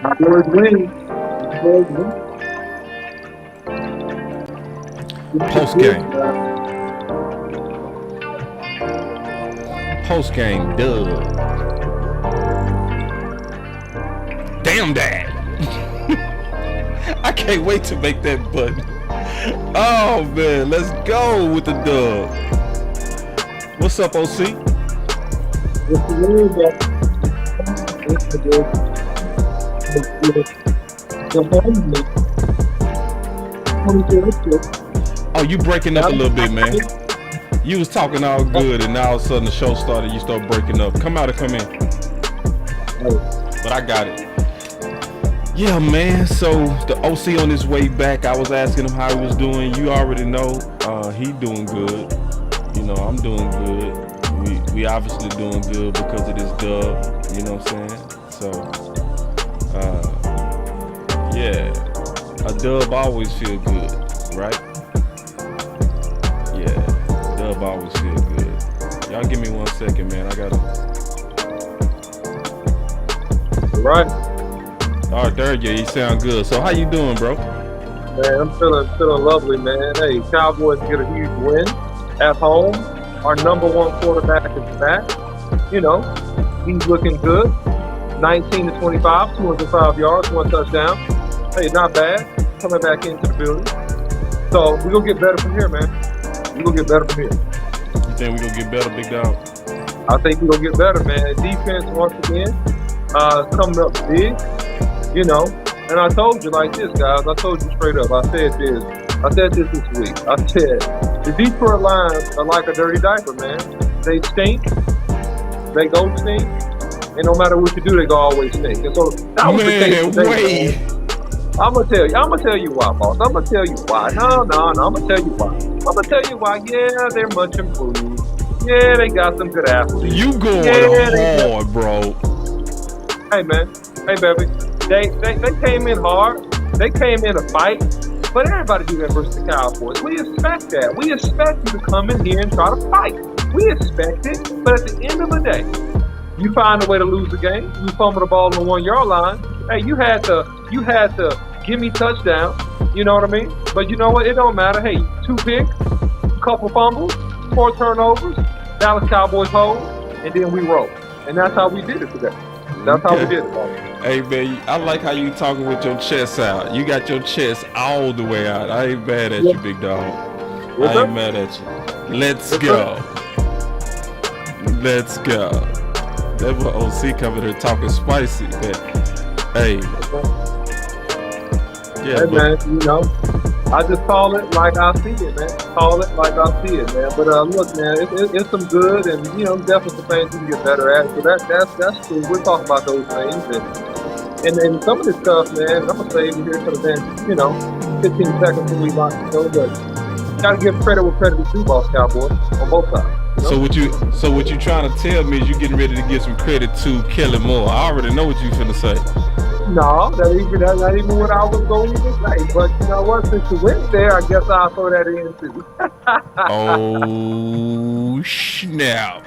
Cowboys win. Cowboys win. Post game. Post game, duh. Damn that. I can't wait to make that button. Oh man, let's go with the dub. What's up, OC? It's the win that Oh, you breaking up a little bit, man. You was talking all good, and now all of a sudden the show started. You start breaking up. Come out or come in. But I got it. Yeah, man. So the OC on his way back, I was asking him how he was doing. You already know he doing good. You know, I'm doing good. We obviously doing good because of this dub. You know what I'm saying? So, yeah, a dub always feel good, right? Yeah, dub always feel good. Y'all give me 1 second, man. I gotta. Right. All right, there you sound good. So how you doing, bro? Man, I'm feeling lovely, man. Hey, Cowboys get a huge win at home. Our number one quarterback is back. You know, he's looking good. 19 to 25, 205 yards, 1 touchdown. Hey, not bad. Coming back into the building. So we're gonna get better from here, man. We're gonna get better from here. You think we're gonna get better, big dog? I think we're gonna get better, man. Defense once again, coming up big. You know, and I told you like this, guys. I told you straight up. I said this this week. I said the Detroit Lions are like a dirty diaper, man. They stink. They go stink. And no matter what you do, they go always stink. And so that was the case today. I'm gonna tell you why, boss. I'm gonna tell you why. No. I'm gonna tell you why. I'm gonna tell you why. Yeah, they're much improved. Yeah, they got some good athletes. You going hard, bro. Hey, man. Hey, baby. They came in hard. They came in a fight. But everybody do that versus the Cowboys. We expect that. We expect you to come in here and try to fight. We expect it. But at the end of the day, you find a way to lose the game. You fumble the ball on the 1 yard line. Hey, you had to give me touchdown. You know what I mean? But you know what? It don't matter. Hey, 2 picks, couple fumbles, 4 turnovers, Dallas Cowboys hold, and then we roll. And that's how we did it today. That's how we did it, boss. Hey, man, I like how you talking with your chest out. You got your chest all the way out. I ain't mad at you, big dog. I ain't mad at you. Let's go. Let's go. That was OC coming here talking spicy, man. Hey. Yeah, hey, man, you know, I just call it like I see it, man. Call it like I see it, man. But look, man, it's some good, and you know, definitely some things we can get better at. So that's cool. We're talking about those things, and some of this stuff, man. I'm gonna save it here for the next, 15 seconds when we lock the show. But gotta give credit where credit is due, Boss Cowboy, on both sides. You know? So what you trying to tell me is you getting ready to give some credit to Kellen more. I already know what you finna say. No, that's not even what I was going to say. But you know what? Since you went there, I guess I'll throw that in too. Oh, snap.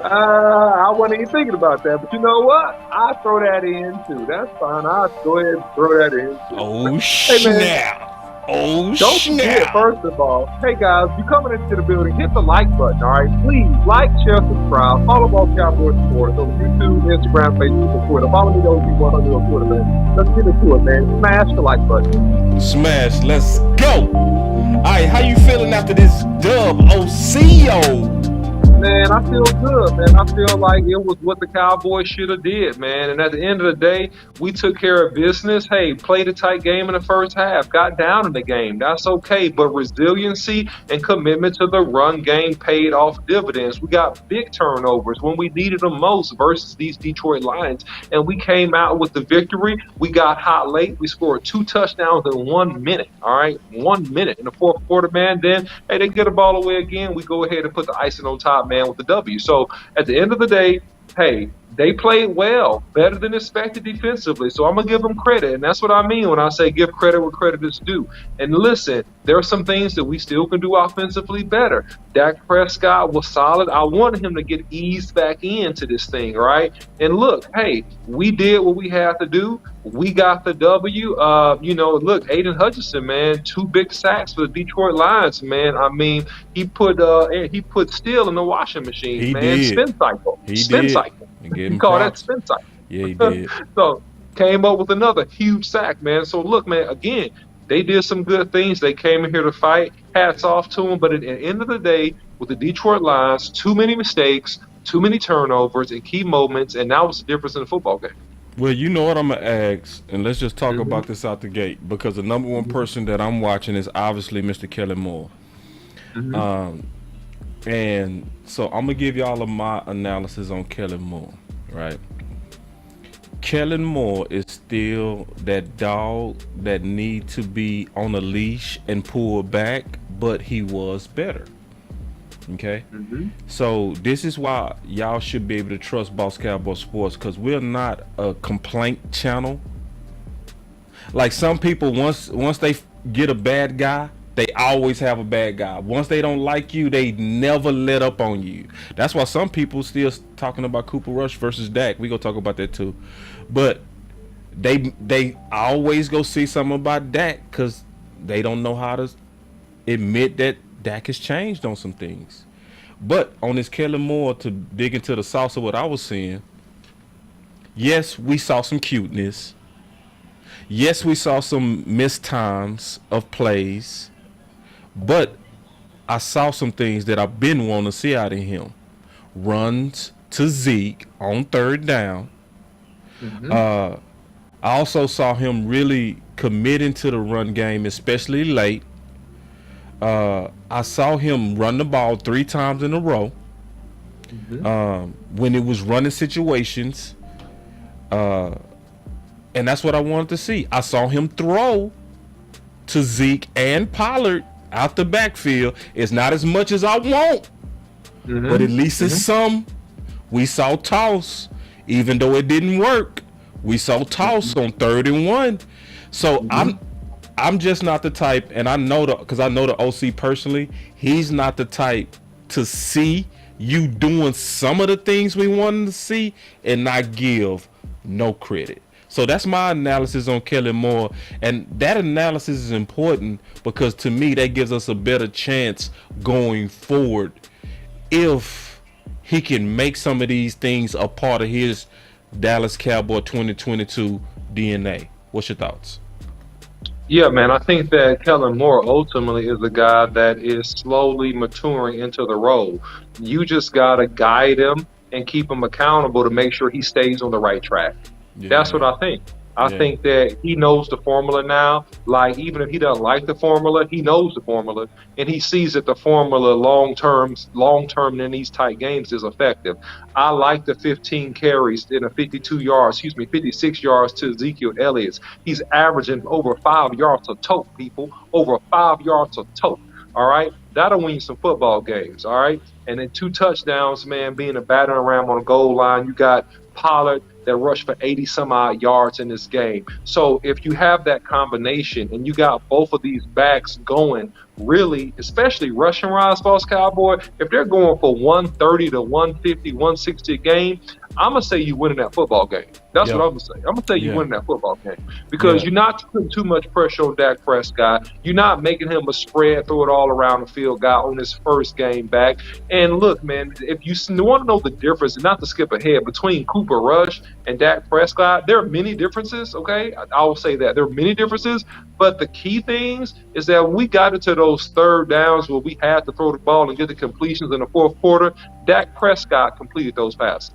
I wasn't even thinking about that. But you know what? I'll throw that in too. That's fine. I'll go ahead and throw that in too. Oh, snap. Oh, don't forget, first of all, hey guys, you coming into the building, hit the like button, all right? Please like, share, subscribe, follow BossCowboySports on YouTube, Instagram, Facebook, and Twitter. Follow me those people on Twitter, man. Let's get into it, man. Smash the like button. Smash, let's go. All right, how you feeling after this dub, OCO? Man, I feel good, man. I feel like it was what the Cowboys should have did, man. And at the end of the day, we took care of business. Hey, played a tight game in the first half, got down in the game. That's okay. But resiliency and commitment to the run game paid off dividends. We got big turnovers when we needed them most versus these Detroit Lions. And we came out with the victory. We got hot late. We scored 2 touchdowns in 1 minute, all right? 1 minute in the fourth quarter, man. Then, hey, they get the ball away again. We go ahead and put the icing on top, man, with the W. So at the end of the day, hey, They played well, better than expected defensively. So I'm going to give them credit. And that's what I mean when I say give credit where credit is due. And listen, there are some things that we still can do offensively better. Dak Prescott was solid. I wanted him to get eased back into this thing, right? And look, hey, we did what we had to do. We got the W. Look, Aiden Hutchinson, man, 2 big sacks for the Detroit Lions, man. I mean, he put steel in the washing machine, He man. did. Spin cycle. He Spin did. cycle. And give We him call that props. spin cycle. Yeah, he did. So came up with another huge sack, man. So look, man, again, they did some good things. They came in here to fight. Hats off to them. But at the end of the day, with the Detroit Lions, too many mistakes, too many turnovers in key moments, and that was the difference in the football game. Well, you know what I'm going to ask, and let's just talk about this out the gate, because the number one person that I'm watching is obviously Mr. Kellen Moore. And so I'm going to give y'all my analysis on Kellen Moore, right? Kellen Moore is still that dog that need to be on a leash and pull back, but he was better. Okay? So this is why y'all should be able to trust Boss Cowboy Sports, because we're not a complaint channel. Like some people, once they get a bad guy, they always have a bad guy. Once they don't like you, they never let up on you. That's why some people still talking about Cooper Rush versus Dak. We gonna talk about that too. But they always go see something about Dak because they don't know how to admit that Dak has changed on some things. But on this Kellen Moore, to dig into the sauce of what I was seeing, yes, we saw some cuteness. Yes, we saw some missed times of plays. But I saw some things that I've been wanting to see out of him. Runs to Zeke on 3rd down. I also saw him really committing to the run game, especially late. I saw him run the ball 3 times in a row. When it was running situations. And that's what I wanted to see. I saw him throw to Zeke and Pollard out the backfield. It's not as much as I want, but at least it's some. We saw toss, even though it didn't work. We saw toss on 3rd and 1. So I'm just not the type, and I know because I know the OC personally. He's not the type to see you doing some of the things we wanted to see and not give no credit. So that's my analysis on Kellen Moore, and that analysis is important because to me that gives us a better chance going forward if he can make some of these things a part of his Dallas Cowboy 2022 DNA. What's your thoughts? Yeah, man, I think that Kellen Moore ultimately is a guy that is slowly maturing into the role. You just got to guide him and keep him accountable to make sure he stays on the right track. Yeah. That's what I think. I think that he knows the formula now. Like, even if he doesn't like the formula, he knows the formula, and he sees that the formula long term in these tight games is effective. I like the 15 carries in a 56 yards to Ezekiel Elliott's. He's averaging over 5 yards a tote, people. Over 5 yards a tote. All right, that'll win you some football games. All right, and then 2 touchdowns, man, being a battering ram on the goal line. You got Pollard that rushed for 80 some odd yards in this game. So if you have that combination and you got both of these backs going, really, especially rushing wise, Boss Cowboy, if they're going for 130 to 150, 160 a game, I'm going to say you winning that football game. That's what I'm going to say. I'm going to say you winning that football game because you're not putting too much pressure on Dak Prescott. You're not making him a spread, throw it all around the field guy on his first game back. And look, man, if you want to know the difference, and not to skip ahead, between Cooper Rush and Dak Prescott, there are many differences, okay? I will say that. There are many differences, but the key things is that when we got into those 3rd downs where we had to throw the ball and get the completions in the 4th quarter, Dak Prescott completed those passes.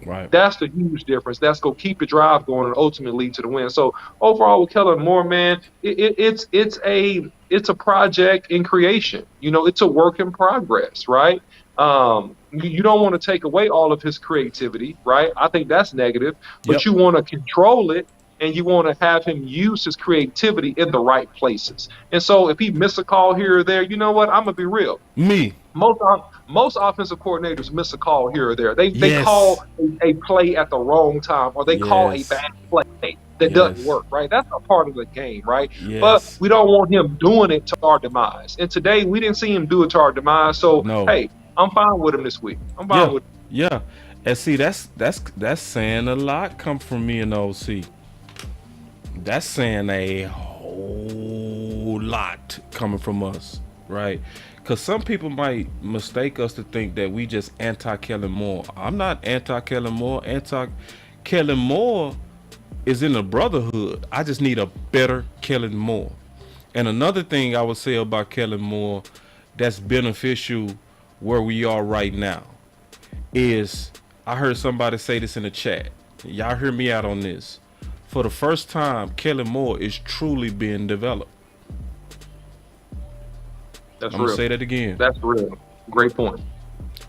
Right. That's the huge difference. That's going to keep the drive going and ultimately lead to the win. So overall with Kellen Moore, man, it's a project in creation. You know, it's a work in progress, right? You don't want to take away all of his creativity, right? I think that's negative, but you want to control it and you want to have him use his creativity in the right places. And so if he missed a call here or there, you know what? I'm going to be real. Me. Most Most offensive coordinators miss a call here or there. They call Yes. a play at the wrong time, or they call a bad Yes. play that doesn't Yes. work, right? That's a part of the game, right? But Yes. we don't want him doing it to our demise. And today we didn't see him do it to our demise. So No. hey, I'm fine with him this week. I'm fine Yeah. with Yeah. And see, that's saying a lot come from me and OC. That's saying a whole lot coming from us, right? Because some people might mistake us to think that we just anti Kellen Moore. I'm not anti Kellen Moore. Anti Kellen Moore is in the brotherhood. I just need a better Kellen Moore. And another thing I would say about Kellen Moore that's beneficial where we are right now is I heard somebody say this in the chat. Y'all hear me out on this. For the first time, Kellen Moore is truly being developed. that's I'm real. gonna say that again. That's real. Great point.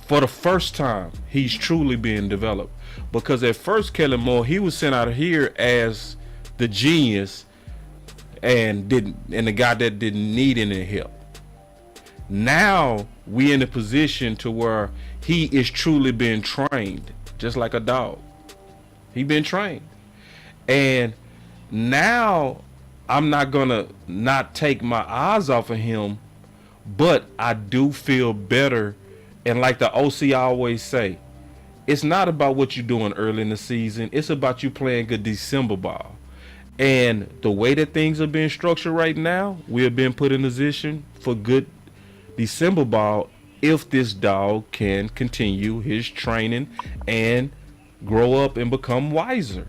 For the first time, he's truly being developed. Because at first, Kellen Moore, he was sent out of here as the genius and the guy that didn't need any help. Now we in a position to where he is truly being trained, just like a dog. He been trained. And now I'm not gonna not take my eyes off of him, but I do feel better. And like the OC always say, it's not about what you're doing early in the season. It's about you playing good December ball. And the way that things are being structured right now, we have been put in position for good December ball if this dog can continue his training and grow up and become wiser.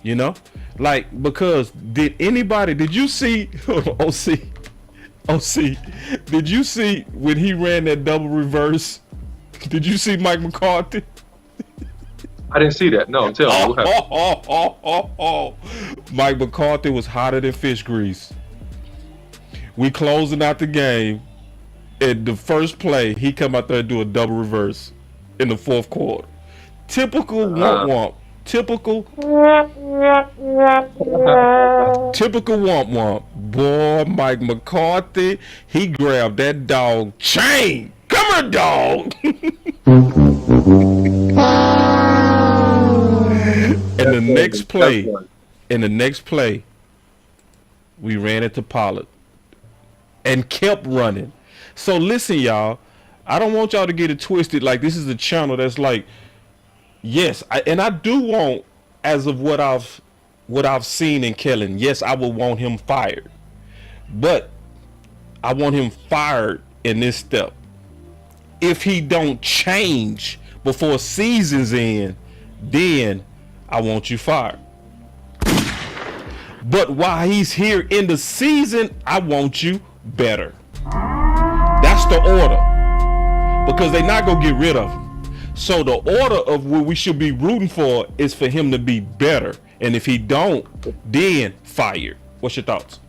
You know, like, because did you see OC, did you see when he ran that double reverse? Did you see Mike McCarthy? I didn't see that. No, tell me what happened. Mike McCarthy was hotter than fish grease. We closing out the game, and the first play he come out there and do a double reverse in the fourth quarter. Typical womp womp. Typical womp womp. Boy, Mike McCarthy, he grabbed that dog chain. Come here, dog. And the next play, we ran into Pollard and kept running. So listen, y'all, I don't want y'all to get it twisted. Like, this is a channel that's like, yes, I do want, as of what I've seen in Kellen, yes, I would want him fired. But I want him fired in this step. If he don't change before season's end, then I want you fired. But while he's here in the season, I want you better. That's the order. Because they're not going to get rid of him. So the order of what we should be rooting for is for him to be better. And if he don't, then fired. What's your thoughts?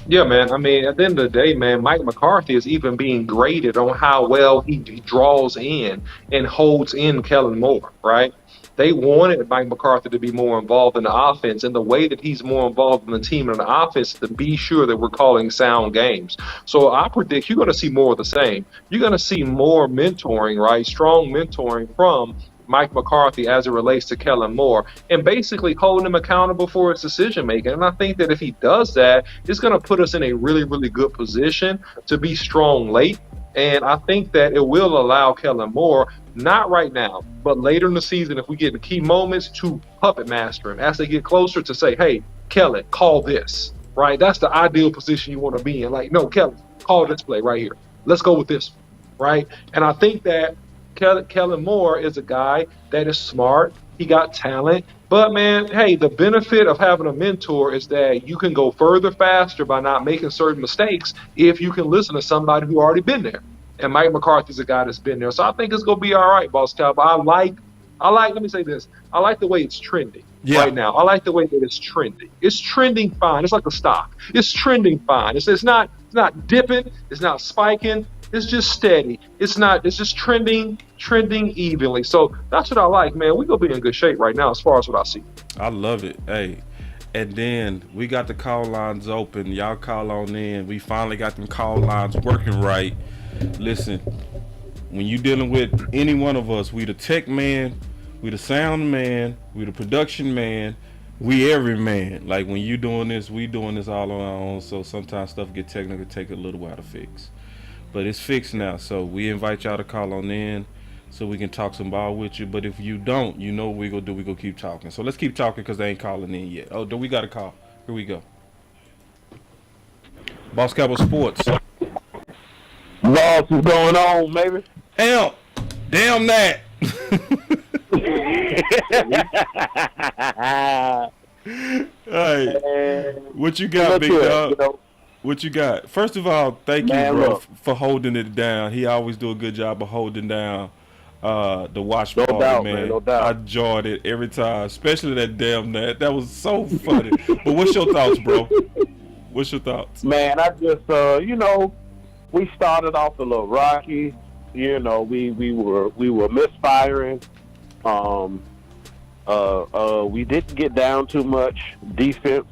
Yeah, man. I mean, at the end of the day, man, Mike McCarthy is even being graded on how well he draws in and holds in Kellen Moore, right? They wanted Mike McCarthy to be more involved in the offense, and the way that he's more involved in the team and the offense is to be sure that we're calling sound games. So I predict you're going to see more of the same. You're going to see more mentoring, right? Strong mentoring from Mike McCarthy as it relates to Kellen Moore, and basically holding him accountable for his decision making. And I think that if he does that, it's going to put us in a really, really good position to be strong late. And I think that it will allow Kellen Moore, not right now, but later in the season, if we get the key moments, to puppet master him as they get closer, to say, hey, Kellen, call this, right? That's the ideal position you want to be in. Like, no, Kellen, call this play right here. Let's go with this, right? And I think that Kellen Moore is a guy that is smart. He got talent. But, man, hey, the benefit of having a mentor is that you can go further faster by not making certain mistakes if you can listen to somebody who already been there. And Mike McCarthy's a guy that's been there. So I think it's going to be all right, Boss Cowboy. Let me say this. I like the way it's trending right now. I like the way that it's trending. It's trending fine. It's like a stock. It's trending fine. It's not dipping. It's not spiking. It's just steady. It's just trending evenly. So that's what I like, man. We're going to be in good shape right now as far as what I see. I love it. Hey, and then we got the call lines open. Y'all call on in. We finally got them call lines working right. Listen, when you dealing with any one of us, we the tech man, we the sound man, we the production man, we every man. Like when you doing this, we doing this all on our own. So sometimes stuff get technical, take a little while to fix. But it's fixed now. So we invite y'all to call on in so we can talk some ball with you. But if you don't, you know what we gonna do. We gonna keep talking. So let's keep talking because they ain't calling in yet. Oh, do we got a call? Here we go. Boss Cowboy Sports. Boss, what's going on, baby? Damn that. Hey, what you got, big dog? What you got? First of all, thank you, bro, for holding it down. He always do a good job of holding down the watch party, man. No doubt. I enjoyed it every time, especially that damn that. That was so funny. But what's your thoughts, bro? What's your thoughts? Man, I just we started off a little rocky. We were misfiring. We didn't get down too much. Defense,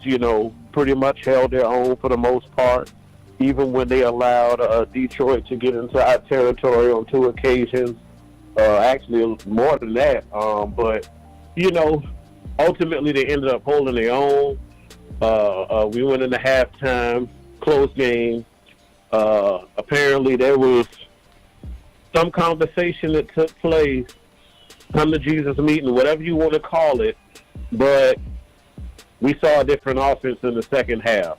pretty much held their own for the most part, even when they allowed Detroit to get into our territory on 2 occasions. Actually, more than that. But ultimately they ended up holding their own. We went into halftime, close game. Apparently there was some conversation that took place, come to Jesus meeting, whatever you want to call it, but we saw a different offense in the second half.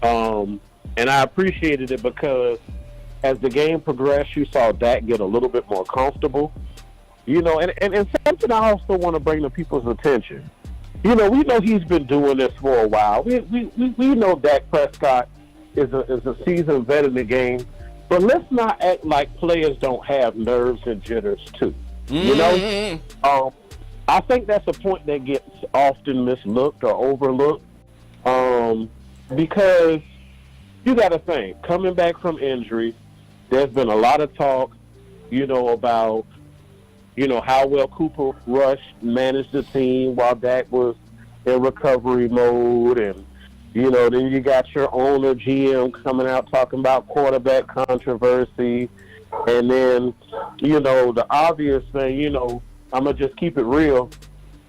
And I appreciated it because as the game progressed, you saw Dak get a little bit more comfortable. And something I also want to bring to people's attention. We know he's been doing this for a while. We know Dak Prescott is a seasoned vet in the game, but let's not act like players don't have nerves and jitters too. I think that's a point that gets often mislooked or overlooked, because you got to think, coming back from injury, there's been a lot of talk, about how well Cooper Rush managed the team while Dak was in recovery mode, and then you got your owner GM coming out talking about quarterback controversy. And then, the obvious thing, I'm going to just keep it real.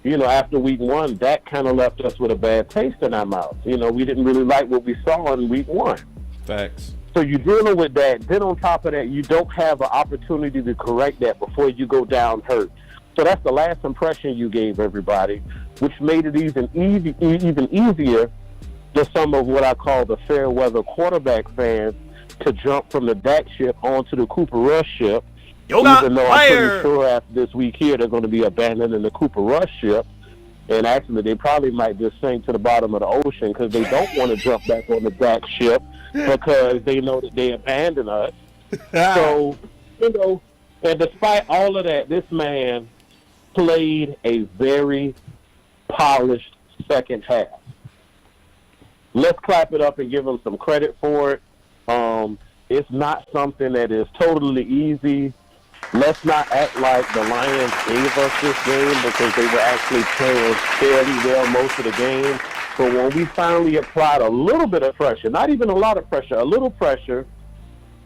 After week 1, Dak kind of left us with a bad taste in our mouth. We didn't really like what we saw in week 1. Facts. So you're dealing with that. Then on top of that, you don't have an opportunity to correct that before you go down hurt. So that's the last impression you gave everybody, which made it even easier to some of what I call the fair weather quarterback fans to jump from the Dak ship onto the Cooper Rush ship. Even though I'm pretty sure after this week here they're going to be abandoning the Cooper Rush ship. And actually they probably might just sink to the bottom of the ocean because they don't want to jump back on the Dak ship because they know that they abandoned us. So, and despite all of that, this man played a very polished second half. Let's clap it up and give him some credit for it. It's not something that is totally easy. Let's not act like the Lions gave us this game because they were actually playing fairly well most of the game. But when we finally applied a little bit of pressure, not even a lot of pressure, a little pressure,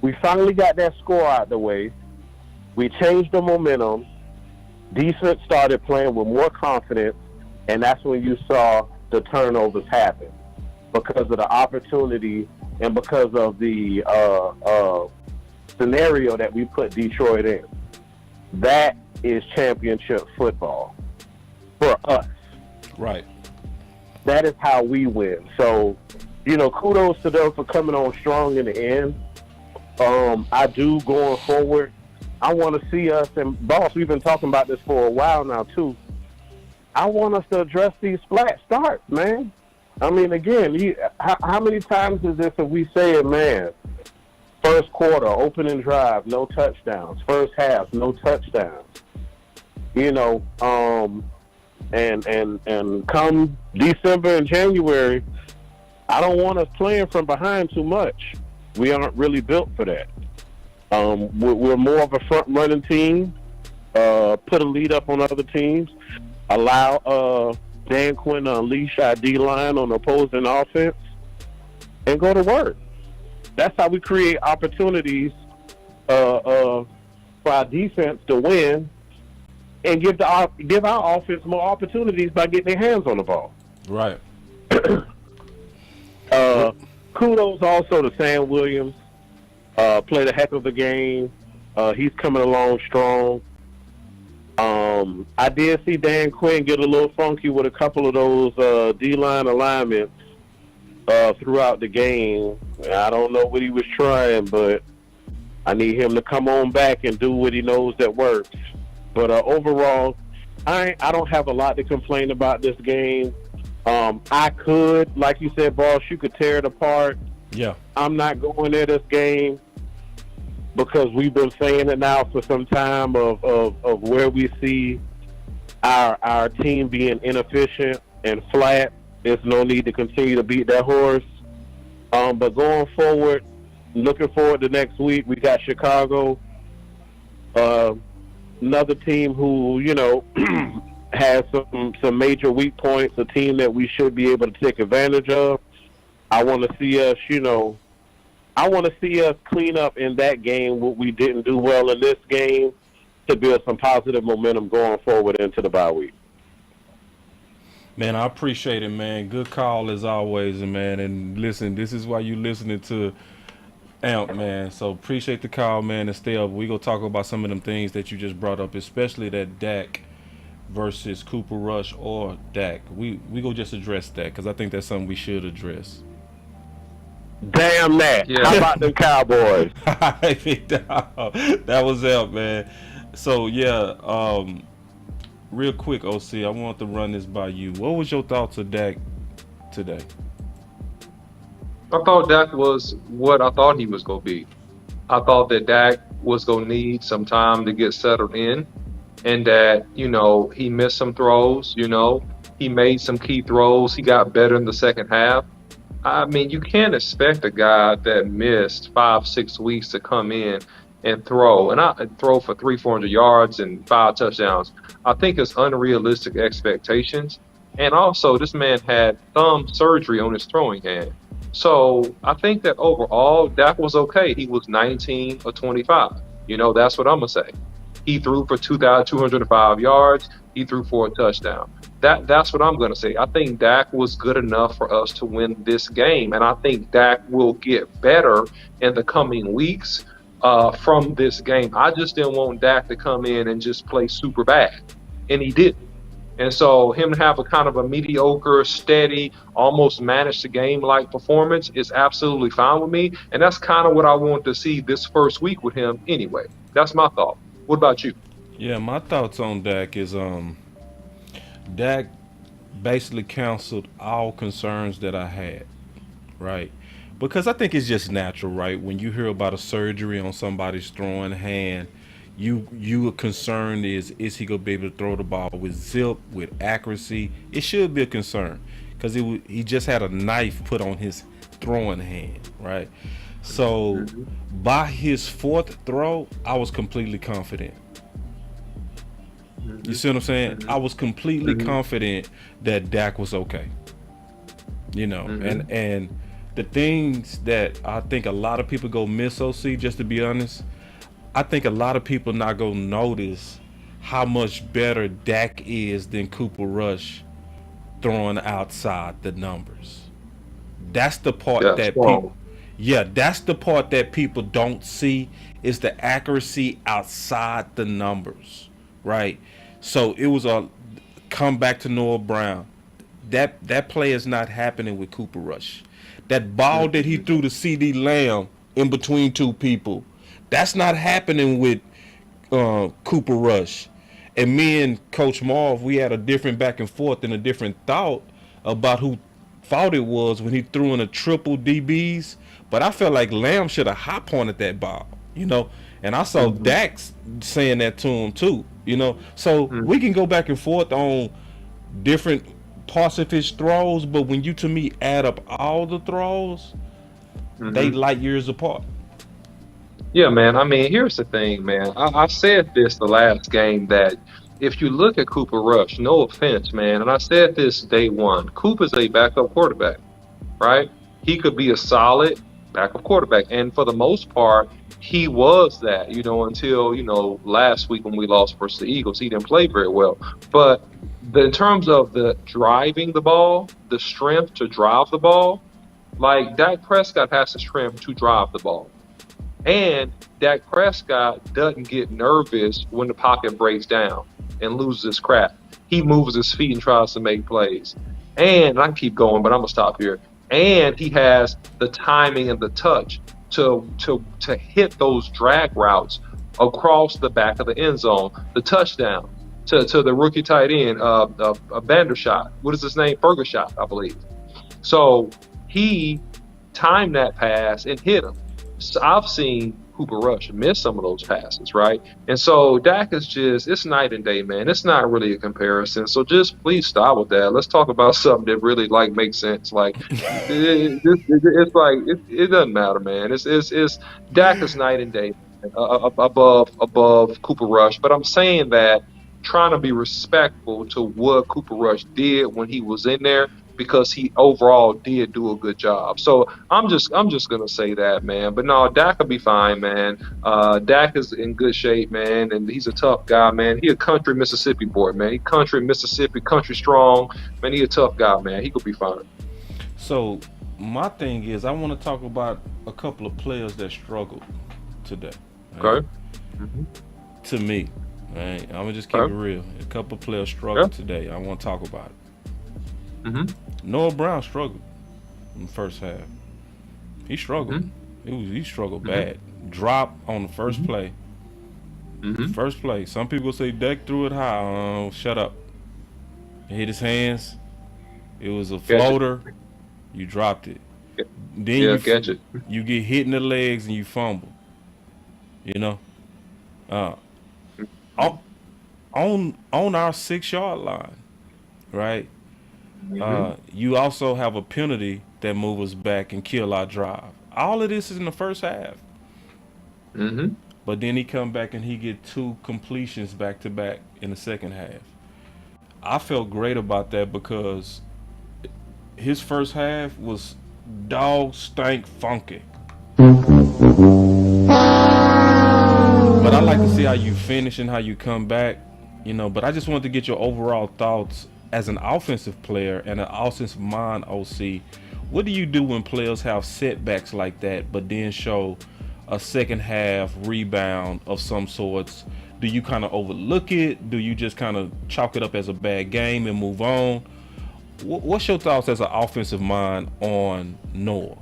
we finally got that score out the way. We changed the momentum. Defense started playing with more confidence, and that's when you saw the turnovers happen because of the opportunity and because of the scenario that we put Detroit in. That is championship football for us. Right. That is how we win. So, kudos to them for coming on strong in the end. I do, going forward, I want to see us, and Boss, we've been talking about this for a while now too. I want us to address these flat starts, man. I mean, again, how many times is this if we say it, man? First quarter, opening drive, no touchdowns. First half, no touchdowns. And come December and January, I don't want us playing from behind too much. We aren't really built for that. We're more of a front-running team. Put a lead up on other teams. Allow Dan Quinn to unleash our D-line on the opposing offense and go to work. That's how we create opportunities for our defense to win and give our offense more opportunities by getting their hands on the ball. Right. Kudos also to Sam Williams. Played a heck of a game. He's coming along strong. I did see Dan Quinn get a little funky with a couple of those D-line alignments throughout the game. I don't know what he was trying, but I need him to come on back and do what he knows that works. But overall, I don't have a lot to complain about this game. I could, like you said, Boss, you could tear it apart. Yeah. I'm not going there this game because we've been saying it now for some time of where we see our team being inefficient and flat. There's no need to continue to beat that horse. But going forward, looking forward to next week, we got Chicago, another team who, has some major weak points, a team that we should be able to take advantage of. I want to see us, clean up in that game what we didn't do well in this game to build some positive momentum going forward into the bye week. Man, I appreciate it, man. Good call as always, man. And listen, this is why you listening to Amp, man. So appreciate the call, man. And stay up. We gonna talk about some of them things that you just brought up, especially that Dak versus Cooper Rush or Dak. We go just address that because I think that's something we should address. Damn that. Yeah. How about them Cowboys? That was out, man. So, yeah, real quick, OC, I want to run this by you. What was your thoughts of Dak today? I thought Dak was what I thought he was going to be. I thought that Dak was going to need some time to get settled in, and that, he missed some throws, he made some key throws. He got better in the second half. I mean, you can't expect a guy that missed 5-6 weeks to come in and throw for 300-400 yards and 5 touchdowns. I think it's unrealistic expectations. And also, this man had thumb surgery on his throwing hand. So I think that overall, Dak was okay. He was 19 or 25. That's what I'm going to say. He threw for 2,205 yards. He threw for a touchdown. That's what I'm going to say. I think Dak was good enough for us to win this game. And I think Dak will get better in the coming weeks from this game. I just didn't want Dak to come in and just play super bad. And he didn't. And so him to have a kind of a mediocre, steady, almost manage the game-like performance is absolutely fine with me. And that's kind of what I want to see this first week with him anyway. That's my thought. What about you? Yeah, my thoughts on Dak is Dak basically canceled all concerns that I had, right? Because I think it's just natural, right? When you hear about a surgery on somebody's throwing hand, you concerned is he gonna be able to throw the ball with zip, with accuracy? It should be a concern because he just had a knife put on his throwing hand, right? So by his fourth throw, I was completely confident. You see what I'm saying? I was completely confident that Dak was okay. And the things that I think a lot of people go miss, OC, just to be honest, I think a lot of people not gonna notice how much better Dak is than Cooper Rush throwing outside the numbers. That's the part that's the part that people don't see is the accuracy outside the numbers, right? So it was a come back to Noah Brown. That play is not happening with Cooper Rush. That ball that he threw to CD Lamb in between two people, that's not happening with Cooper Rush. And me and Coach Marv, we had a different back and forth and a different thought about who thought it was when he threw in a triple DBs. But I felt like Lamb should have high pointed that ball, And I saw Dax saying that to him too, So we can go back and forth on different parts of his throws, but when you, to me, add up all the throws, they light years apart. Yeah, man. I mean, here's the thing, man. I said this the last game that if you look at Cooper Rush, no offense, man, and I said this day one, Cooper's a backup quarterback, right? He could be a solid backup quarterback. And for the most part, he was that, until, last week when we lost versus the Eagles. He didn't play very well. But in terms of the driving the ball, the strength to drive the ball, like Dak Prescott has the strength to drive the ball. And Dak Prescott doesn't get nervous when the pocket breaks down and loses his crap. He moves his feet and tries to make plays. And I can keep going, but I'm gonna stop here. And he has the timing and the touch to hit those drag routes across the back of the end zone, the touchdown to the rookie tight end, Vandershot. What is his name? Fergushot, I believe. So he timed that pass and hit him. So I've seen Cooper Rush miss some of those passes, right? And so Dak is it's night and day, man. It's not really a comparison. So just please stop with that. Let's talk about something that really makes sense. Like it doesn't matter, man. It's Dak is night and day above Cooper Rush. But I'm saying that trying to be respectful to what Cooper Rush did when he was in there, because he overall did do a good job. So I'm just gonna say that, man. But no, Dak will be fine, man. Dak is in good shape, man, and he's a tough guy, man. He a country Mississippi boy, man. He country Mississippi, country strong, man. He a tough guy, man. He could be fine. So my thing is, I want to talk about a couple of players that struggled today. Right? Okay. Mm-hmm. To me, right? I'm gonna just keep it real. A couple of players struggled today. I want to talk about it. Mm-hmm. Noah Brown struggled in the first half. He struggled. Mm-hmm. He struggled bad. Drop on the first play. Mm-hmm. First play. Some people say Dak threw it high. Oh, shut up. It hit his hands. It was a floater. You dropped it. Then you catch it. You get hit in the legs and you fumble. On our 6-yard line, right? You also have a penalty that moves us back and kill our drive. All of this is in the first half. Mm-hmm. But then he come back and he get 2 completions back to back in the second half. I felt great about that because his first half was dog stank funky. But I like to see how you finish and how you come back, But I just wanted to get your overall thoughts as an offensive player and an offensive mind OC. What do you do when players have setbacks like that, but then show a second half rebound of some sorts? Do you kind of overlook it? Do you just kind of chalk it up as a bad game and move on? What's your thoughts as an offensive mind on Noah?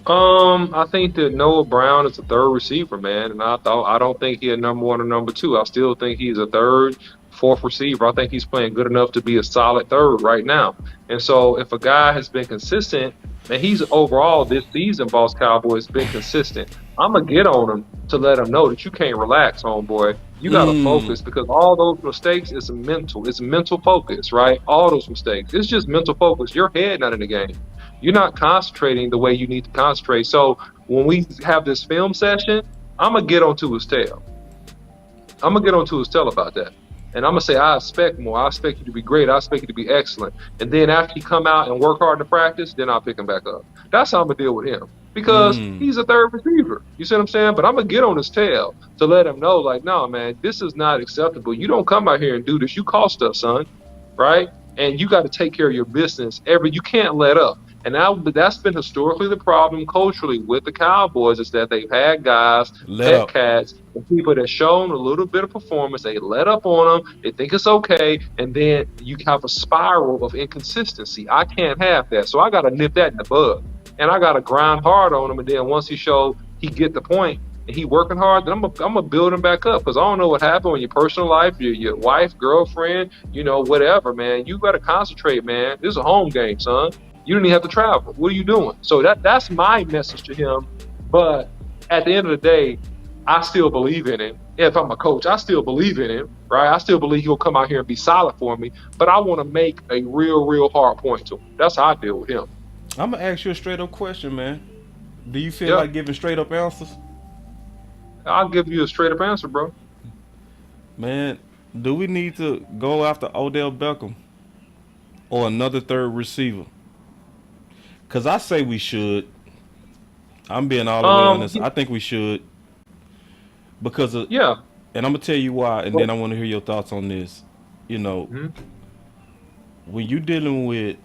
I think that Noah Brown is a third receiver, man, and I don't think he's a number 1 or number 2. I still think he's a third, fourth receiver. I think he's playing good enough to be a solid third right now. And so if a guy has been consistent, and he's overall this season, Boss Cowboy, has been consistent, I'm going to get on him to let him know that you can't relax, homeboy. You got to focus, because all those mistakes it's mental focus, right? All those mistakes. It's just mental focus. Your head not in the game. You're not concentrating the way you need to concentrate. So when we have this film session, I'm going to get onto his tail. I'm going to get onto his tail about that. And I'm going to say, I expect more. I expect you to be great. I expect you to be excellent. And then after you come out and work hard in the practice, then I'll pick him back up. That's how I'm going to deal with him. Because he's a third receiver. You see what I'm saying? But I'm going to get on his tail to let him know, like, no, man, this is not acceptable. You don't come out here and do this. You cost us, son. Right? And you got to take care of your business. You can't let up. And that's been historically the problem culturally with the Cowboys, is that they've had guys, pet cats, and people that shown a little bit of performance. They let up on them. They think it's okay. And then you have a spiral of inconsistency. I can't have that. So I got to nip that in the bud. And I got to grind hard on him. And then once he get the point and he working hard, then I'm gonna build him back up. Because I don't know what happened in your personal life, your wife, girlfriend, whatever, man. You got to concentrate, man. This is a home game, son. You don't even have to travel. What are you doing? So that's my message to him. But at the end of the day, I still believe in him. If I'm a coach, I still believe in him, right? I still believe he'll come out here and be solid for me. But I want to make a real hard point to him. That's how I deal with him. I'm going to ask you a straight up question, man. Do you feel like giving straight up answers? I'll give you a straight up answer, bro. Man, do we need to go after Odell Beckham or another third receiver? Because I say we should. I'm being all the way honest. Yeah, I think we should because of, yeah. and I'm gonna tell you why, and then Well, I want to hear your thoughts on this. You know, mhm. when you dealing with,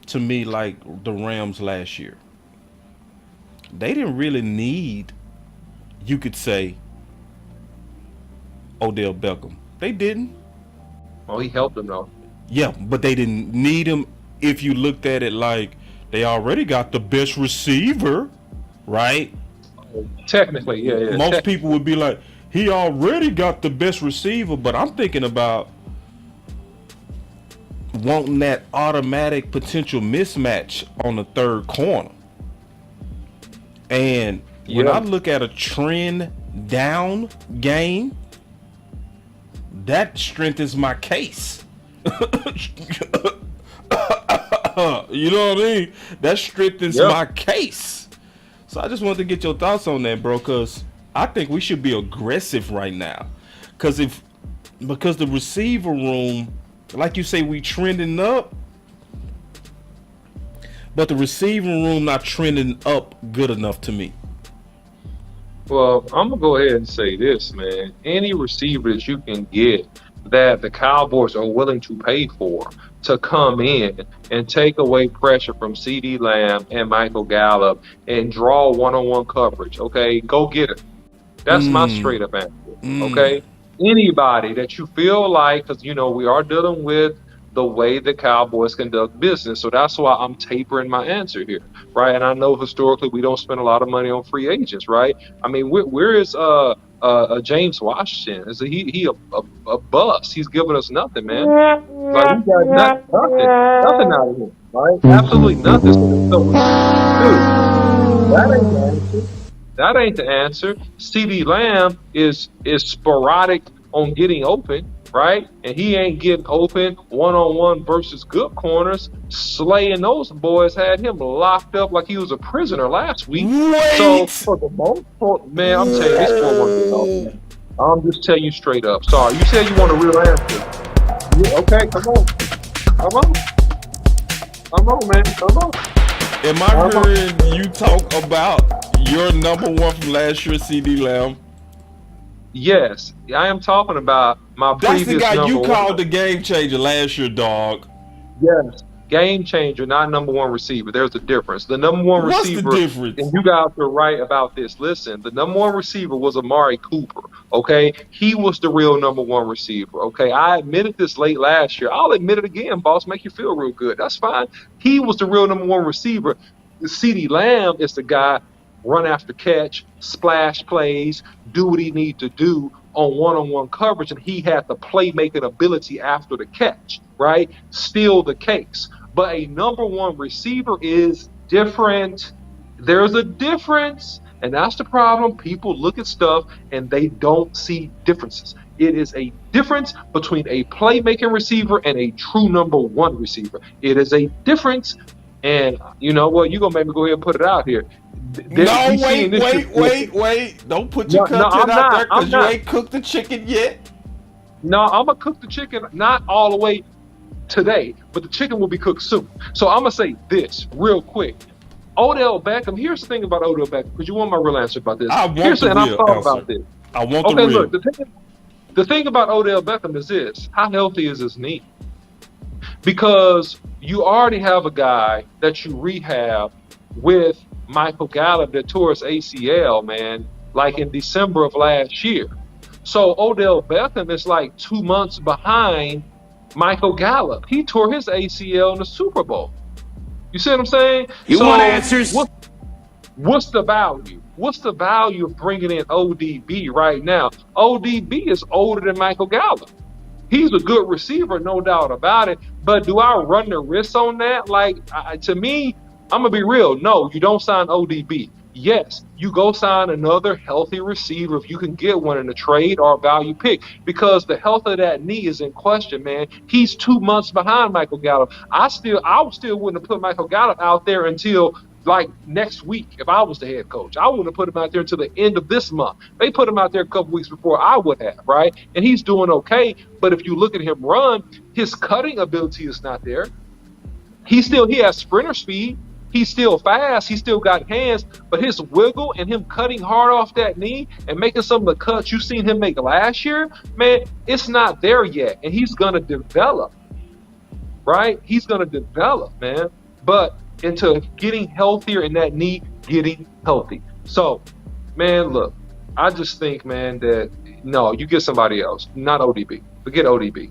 to me, like the Rams last year, they didn't really need, you could say, Odell Beckham. They didn't. Oh, he helped them though. Yeah, but they didn't need him. If you looked at it like they already got the best receiver, right? Technically, yeah, yeah. Most people would be like, he already got the best receiver, but I'm thinking about wanting that automatic potential mismatch on the third corner. And when Yeah. I look at a trend down game, that strengthens my case. You know what I mean? That strengthens Yeah. my case. So I just wanted to get your thoughts on that, bro, because I think we should be aggressive right now. Because the receiver room, like you say, we trending up, but the receiver room not trending up good enough to me. Well, I'm gonna go ahead and say this, man. Any receiver that you can get that the Cowboys are willing to pay for to come in and take away pressure from CD Lamb and Michael Gallup and draw one-on-one coverage, okay? Go get it. That's my straight up answer. Okay. Anybody that you feel like, because we are dealing with the way the Cowboys conduct business, so that's why I'm tapering my answer here, right? And I know historically we don't spend a lot of money on free agents, right? I mean, where is James Washington? Is he a bust? He's giving us nothing, man. Like we got nothing out of him, right? Absolutely nothing. So dude, that ain't the answer. That ain't the answer. CD Lamb is sporadic on getting open, right? And he ain't getting open one-on-one versus good corners. Slay and those boys had him locked up like he was a prisoner last week. So Wait! for the most part, man, I'm telling you, this boy won't get off, man. I'm just telling you straight up. Sorry, you said you want a real answer. Yeah, okay, come on, come on, come on, man, come on, Am I come on. hearing you talk about your number one from last year, CD Lamb? Yes, I am talking about my That's the previous guy number you called one. the game changer last year, dog. Yes. Game changer, not number one receiver. There's a difference. The number one What's the receiver, difference? and you guys are right about this. Listen, the number one receiver was Amari Cooper. Okay. He was the real number one receiver. Okay. I admitted this late last year. I'll admit it again, boss. Make you feel real good. That's fine. He was the real number one receiver. CeeDee Lamb is the guy run after catch, splash plays, do what he need to do on one-on-one coverage, and he had the playmaking ability after the catch, right? Still the case. But a number one receiver is different. There's a difference, and that's the problem. People look at stuff and they don't see differences. It is a difference between a playmaking receiver and a true number one receiver. It is a difference. And you know what? You're going to make me go ahead and put it out here. No, We seeing wait, this. wait, wait, wait. Don't put your No, content I'm out not. there I'm because you not. ain't cooked the chicken yet. No, I'm going to cook the chicken, not all the way today, but the chicken will be cooked soon. So I'm going to say this real quick. Odell Beckham, here's the thing about Odell Beckham, because you want my real answer about this. I want the And I've real thought answer. about this. I want the Okay, real. look, the thing about Odell Beckham is this. How healthy is his knee? Because you already have a guy that you rehab with Michael Gallup that tore his ACL, man, like in December of last year. So Odell Beckham is like 2 months behind Michael Gallup. He tore his ACL in the Super Bowl. You see what I'm saying? You want answers? What's the value? What's the value of bringing in ODB right now? ODB is older than Michael Gallup. He's a good receiver, no doubt about it. But do I run the risk on that? Like, to me, I'm going to be real. No, you don't sign ODB. Yes, you go sign another healthy receiver if you can get one in a trade or a value pick, because the health of that knee is in question, man. He's 2 months behind Michael Gallup. I still wouldn't have put Michael Gallup out there until like next week if I was the head coach. I wouldn't have put him out there until the end of this month. They put him out there a couple weeks before I would have, right? And he's doing okay. But if you look at him run, his cutting ability is not there. He has sprinter speed. He's still fast. He still got hands, but his wiggle and him cutting hard off that knee and making some of the cuts you seen him make last year, man, it's not there yet. And he's going to develop, right? He's going to develop, man. But into getting healthier and that knee getting healthy. So, man, look, I just think, man, that no, you get somebody else, not ODB. Forget ODB.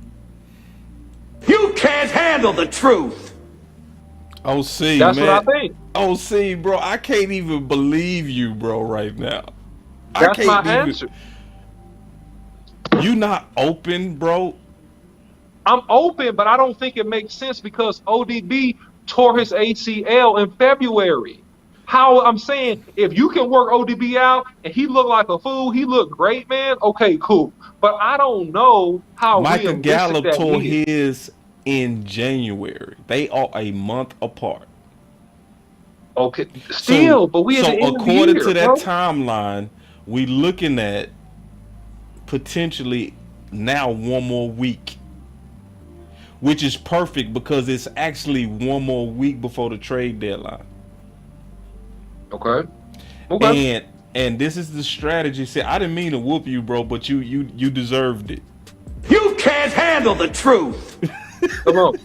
You can't handle the truth. OC, That's man. what I think. OC, bro, I can't even believe you, bro, right now. That's my answer. You not open, bro? I'm open, but I don't think it makes sense because ODB tore his ACL in February. How I'm saying, if you can work ODB out and he looked like a fool, he looked great, man. Okay, cool. But I don't know how Michael realistic Gallup that tore is. his in January. They are a month apart. Okay, still, but we at the end of the according year, to that bro. timeline, we looking at potentially now one more week, which is perfect because it's actually one more week before the trade deadline. Okay. And this is the strategy. See, I didn't mean to whoop you, bro, but you deserved it. You can't handle the truth. Come on.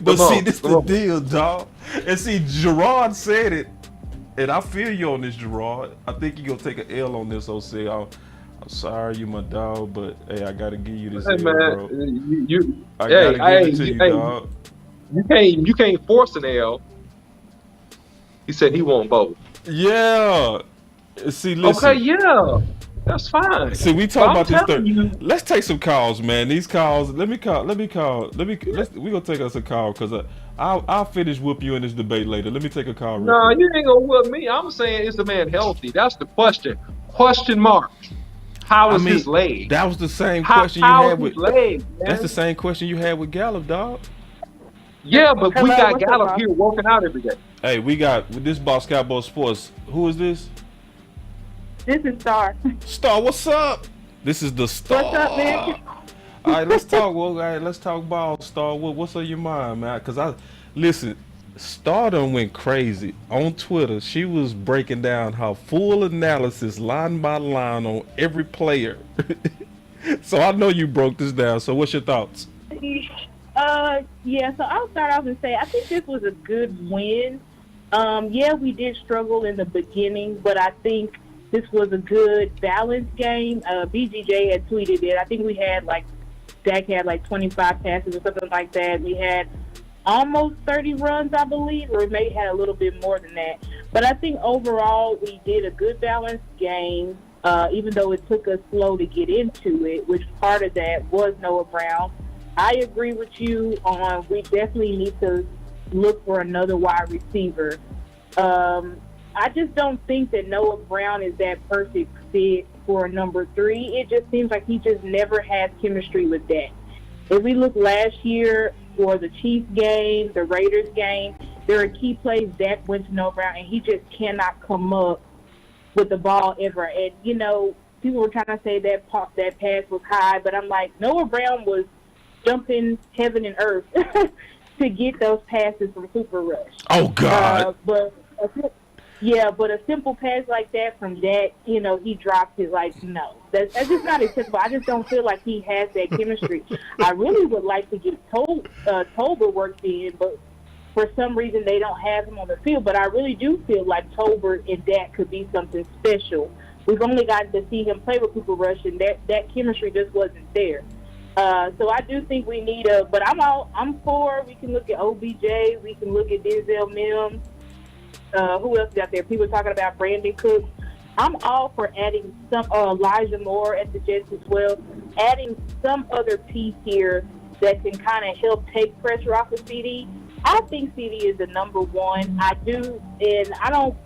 But Come see, on, this come the on. deal, dog. And see, Gerard said it, and I feel you on this, Gerard. I think you're gonna take an L on this, OC. I'm sorry, you my dog, but hey, I gotta give you this Hey, L, man, bro. I hey, gotta give it to you, dog. you can't force an L. He said he won't both. Yeah. See, listen. Okay, yeah, that's fine. See, we But talk I'm about this telling thing. you, Let's take some calls, man. These calls. We gonna take us a call because I'll finish whoop you in this debate later. Let me take a call. Real no, quick. you ain't gonna whoop me. I'm saying, is the man healthy? That's the question. Question mark. How is his leg? That was the same How question you had is with. his leg, man? That's the same question you had with Gallup, dog. Yeah, but we Hello, got what's up, Gallup boss? here working out every day. Hey, we got this Boss Cowboy Sports. Who is this? This is Star. Star, what's up? This is the Star. What's up, man? All right, let's talk. Well, all right, let's talk ball, Star. What's on your mind, man? Because listen, Star done went crazy on Twitter. She was breaking down her full analysis, line by line, on every player. So I know you broke this down. So what's your thoughts? Yeah, so I'll start off and say I think this was a good win. Yeah, we did struggle in the beginning, but I think this was a good balanced game. BGJ had tweeted it. I think we had Dak had 25 passes or something like that. We had almost 30 runs, I believe, or we may have had a little bit more than that. But I think overall we did a good balanced game, even though it took us slow to get into it, which part of that was Noah Brown. I agree with you on we definitely need to look for another wide receiver. I just don't think that Noah Brown is that perfect fit for number 3. It just seems like he just never has chemistry with Dak. If we look last year for the Chiefs game, the Raiders game, there are key plays Dak went to Noah Brown, and he just cannot come up with the ball ever. And, people were trying to say that pass was high, but I'm like, Noah Brown was jumping heaven and earth to get those passes from Super Rush. Oh God! But a simple pass like that from Dak, he dropped it no. That's just not acceptable. I just don't feel like he has that chemistry. I really would like to get Tolbert worked in, but for some reason they don't have him on the field. But I really do feel like Tolbert and Dak could be something special. We've only gotten to see him play with Cooper Rush, and that chemistry just wasn't there. So I do think we need but I'm for, we can look at OBJ, we can look at Denzel Mims. Who else is out there? People talking about Brandon Cooks. I'm all for adding some Elijah Moore at the Jets as well. Adding some other piece here that can kind of help take pressure off of CD. I think CD is the number 1. I do, and I don't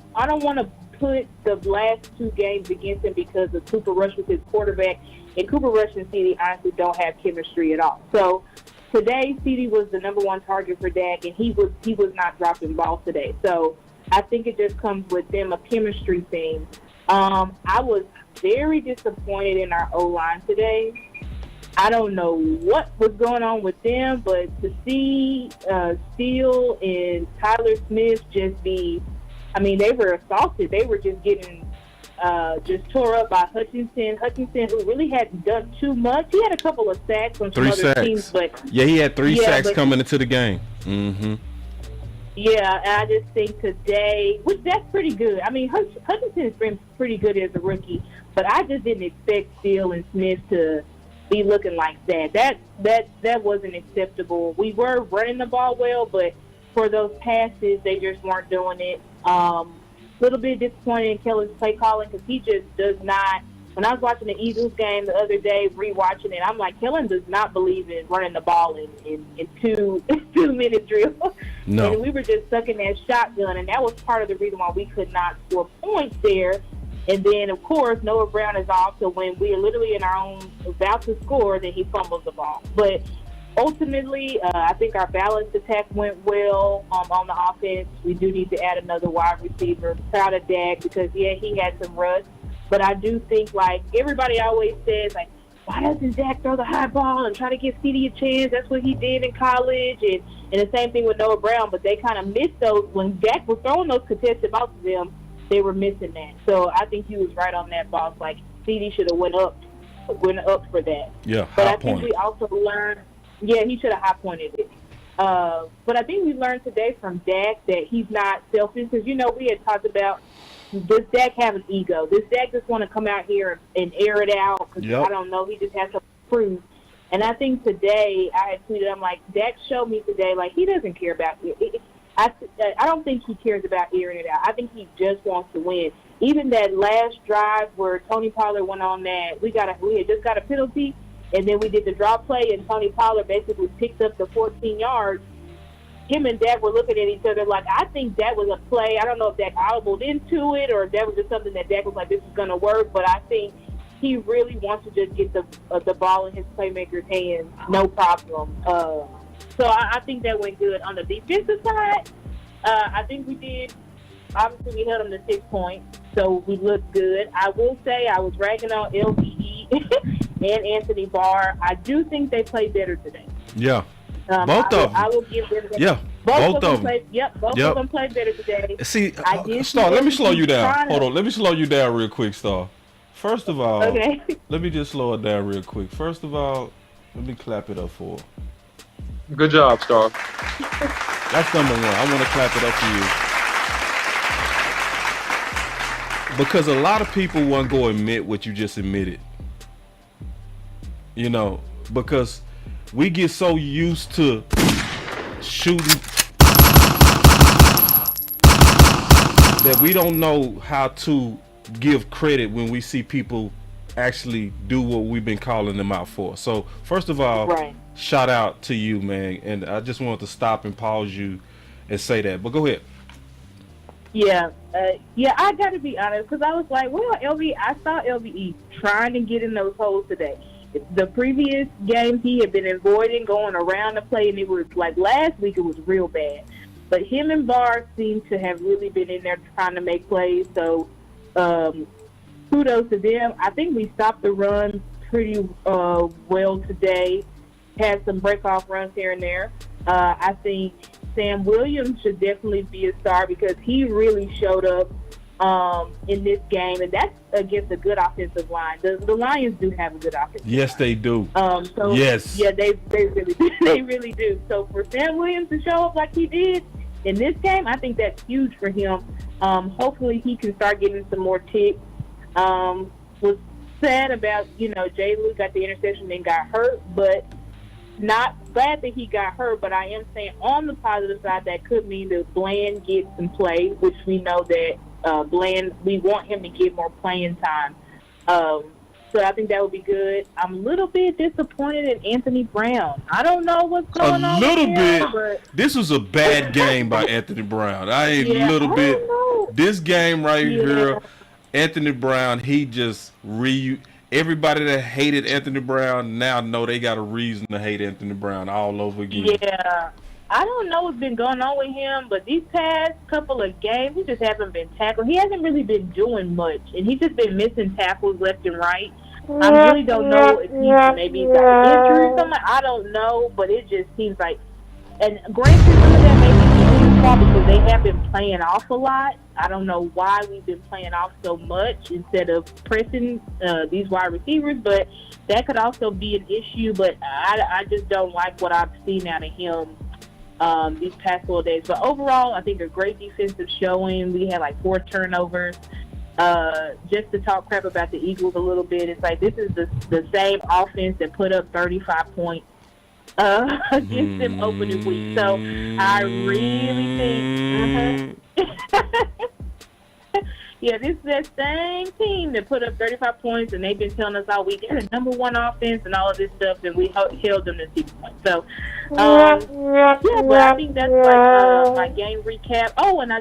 want to put the last 2 games against him because of Cooper Rush was his quarterback, and Cooper Rush and CD honestly don't have chemistry at all. So today, CD was the number 1 target for Dak, and he was not dropping balls today. So I think it just comes with them, a chemistry thing. I was very disappointed in our O-line today. I don't know what was going on with them, but to see Steele and Tyler Smith just be, I mean, they were assaulted. They were just getting just tore up by Hutchinson. Hutchinson, who really hadn't done too much. He had a couple of sacks on some other teams, but yeah, he had three sacks coming into the game. Mm-hmm. Yeah, and I just think today, which that's pretty good. I mean, Hutchinson's been pretty good as a rookie, but I just didn't expect Steele and Smith to be looking like that. That wasn't acceptable. We were running the ball well, but for those passes, they just weren't doing it. Little bit disappointed in Kellen's play calling because he just does not. When I was watching the Eagles game the other day, rewatching it, I'm like, Kellen does not believe in running the ball in 2-minute drill. No. And we were just stuck in that shotgun, and that was part of the reason why we could not score points there. And then, of course, Noah Brown is off, so when we are literally in our own about to score, then he fumbles the ball. But ultimately, I think our balanced attack went well on the offense. We do need to add another wide receiver. Proud of Dak because, yeah, he had some rust. But I do think, like, everybody always says, like, why doesn't Dak throw the high ball and try to give CD a chance? That's what he did in college. And the same thing with Noah Brown. But they kind of missed those. When Dak was throwing those contested balls to them, they were missing that. So I think he was right on that, boss. Like, CD should have went up for that. Yeah, but I high think point. we also learned, yeah, he should have high pointed it. But I think we learned today from Dak that he's not selfish. Because, you know, we had talked about, does Dak have an ego? Does Dak just want to come out here and air it out? Because I don't know, he just has to prove. And I think today, I had tweeted, I'm like, Dak showed me today, like, he doesn't care about it. I don't think he cares about airing it out. I think he just wants to win. Even that last drive where Tony Pollard went on that, we had just got a penalty, and then we did the draw play, and Tony Pollard basically picked up the 14 yards. Him and Dak were looking at each other like, I think that was a play. I don't know if Dak audibled into it or if that was just something that Dak was like, this is going to work, but I think he really wants to just get the ball in his playmaker's hands, no problem. So I think that went good. On the defensive side, I think we did. Obviously, we held them to 6 points, so we looked good. I will say I was ragging on LVE and Anthony Barr. I do think they played better today. Yeah. Both of them. I will give them that. Yeah, both of them. Both of them played better today. See, Star, let me slow you down. Hold on, let me slow you down real quick, Star. First of all, okay. Let me just slow it down real quick. First of all, let me clap it up for her. Good job, Star. That's number one. I want to clap it up for you. Because a lot of people won't go admit what you just admitted. You know, because we get so used to shooting that we don't know how to give credit when we see people actually do what we've been calling them out for. So first of all, shout out to you, man. And I just wanted to stop and pause you and say that. But go ahead. Yeah, I got to be honest because I was like, well, I saw LVE trying to get in those holes today. The previous games he had been avoiding going around the play, and it was like last week it was real bad. But him and Barr seem to have really been in there trying to make plays. So kudos to them. I think we stopped the run pretty well today. Had some break-off runs here and there. I think Sam Williams should definitely be a star because he really showed up in this game, and that's against a good offensive line. The Lions do have a good offensive line. Yes, they do. So, yes. Yeah, they really do. They really do. So for Sam Williams to show up like he did in this game, I think that's huge for him. Hopefully he can start getting some more ticks. Was sad about, Jay Luke got the interception and got hurt, but not glad that he got hurt, but I am saying on the positive side, that could mean that Bland gets some play, which we know that Bland, we want him to get more playing time. So I think that would be good. I'm a little bit disappointed in Anthony Brown. I don't know what's going on. A little bit. But this was a bad game by Anthony Brown. This game right here, Anthony Brown, he just everybody that hated Anthony Brown now know they got a reason to hate Anthony Brown all over again. Yeah. I don't know what's been going on with him, but these past couple of games, he just hasn't been tackled. He hasn't really been doing much, and he's just been missing tackles left and right. I really don't know if maybe he's got an injury or something. I don't know, but it just seems like. And granted, some of that may be Eagles' fault because they have been playing off a lot. I don't know why we've been playing off so much instead of pressing these wide receivers, but that could also be an issue. But I just don't like what I've seen out of him these past 4 days. But overall, I think a great defensive showing. We had like 4 turnovers. Just to talk crap about the Eagles a little bit, it's like this is the same offense that put up 35 points against them opening week. So I really think, yeah, this is that same team that put up 35 points, and they've been telling us all week they're the number 1 offense and all of this stuff, and we held them to 6 points. So, yeah, but I think that's like my game recap. Oh, and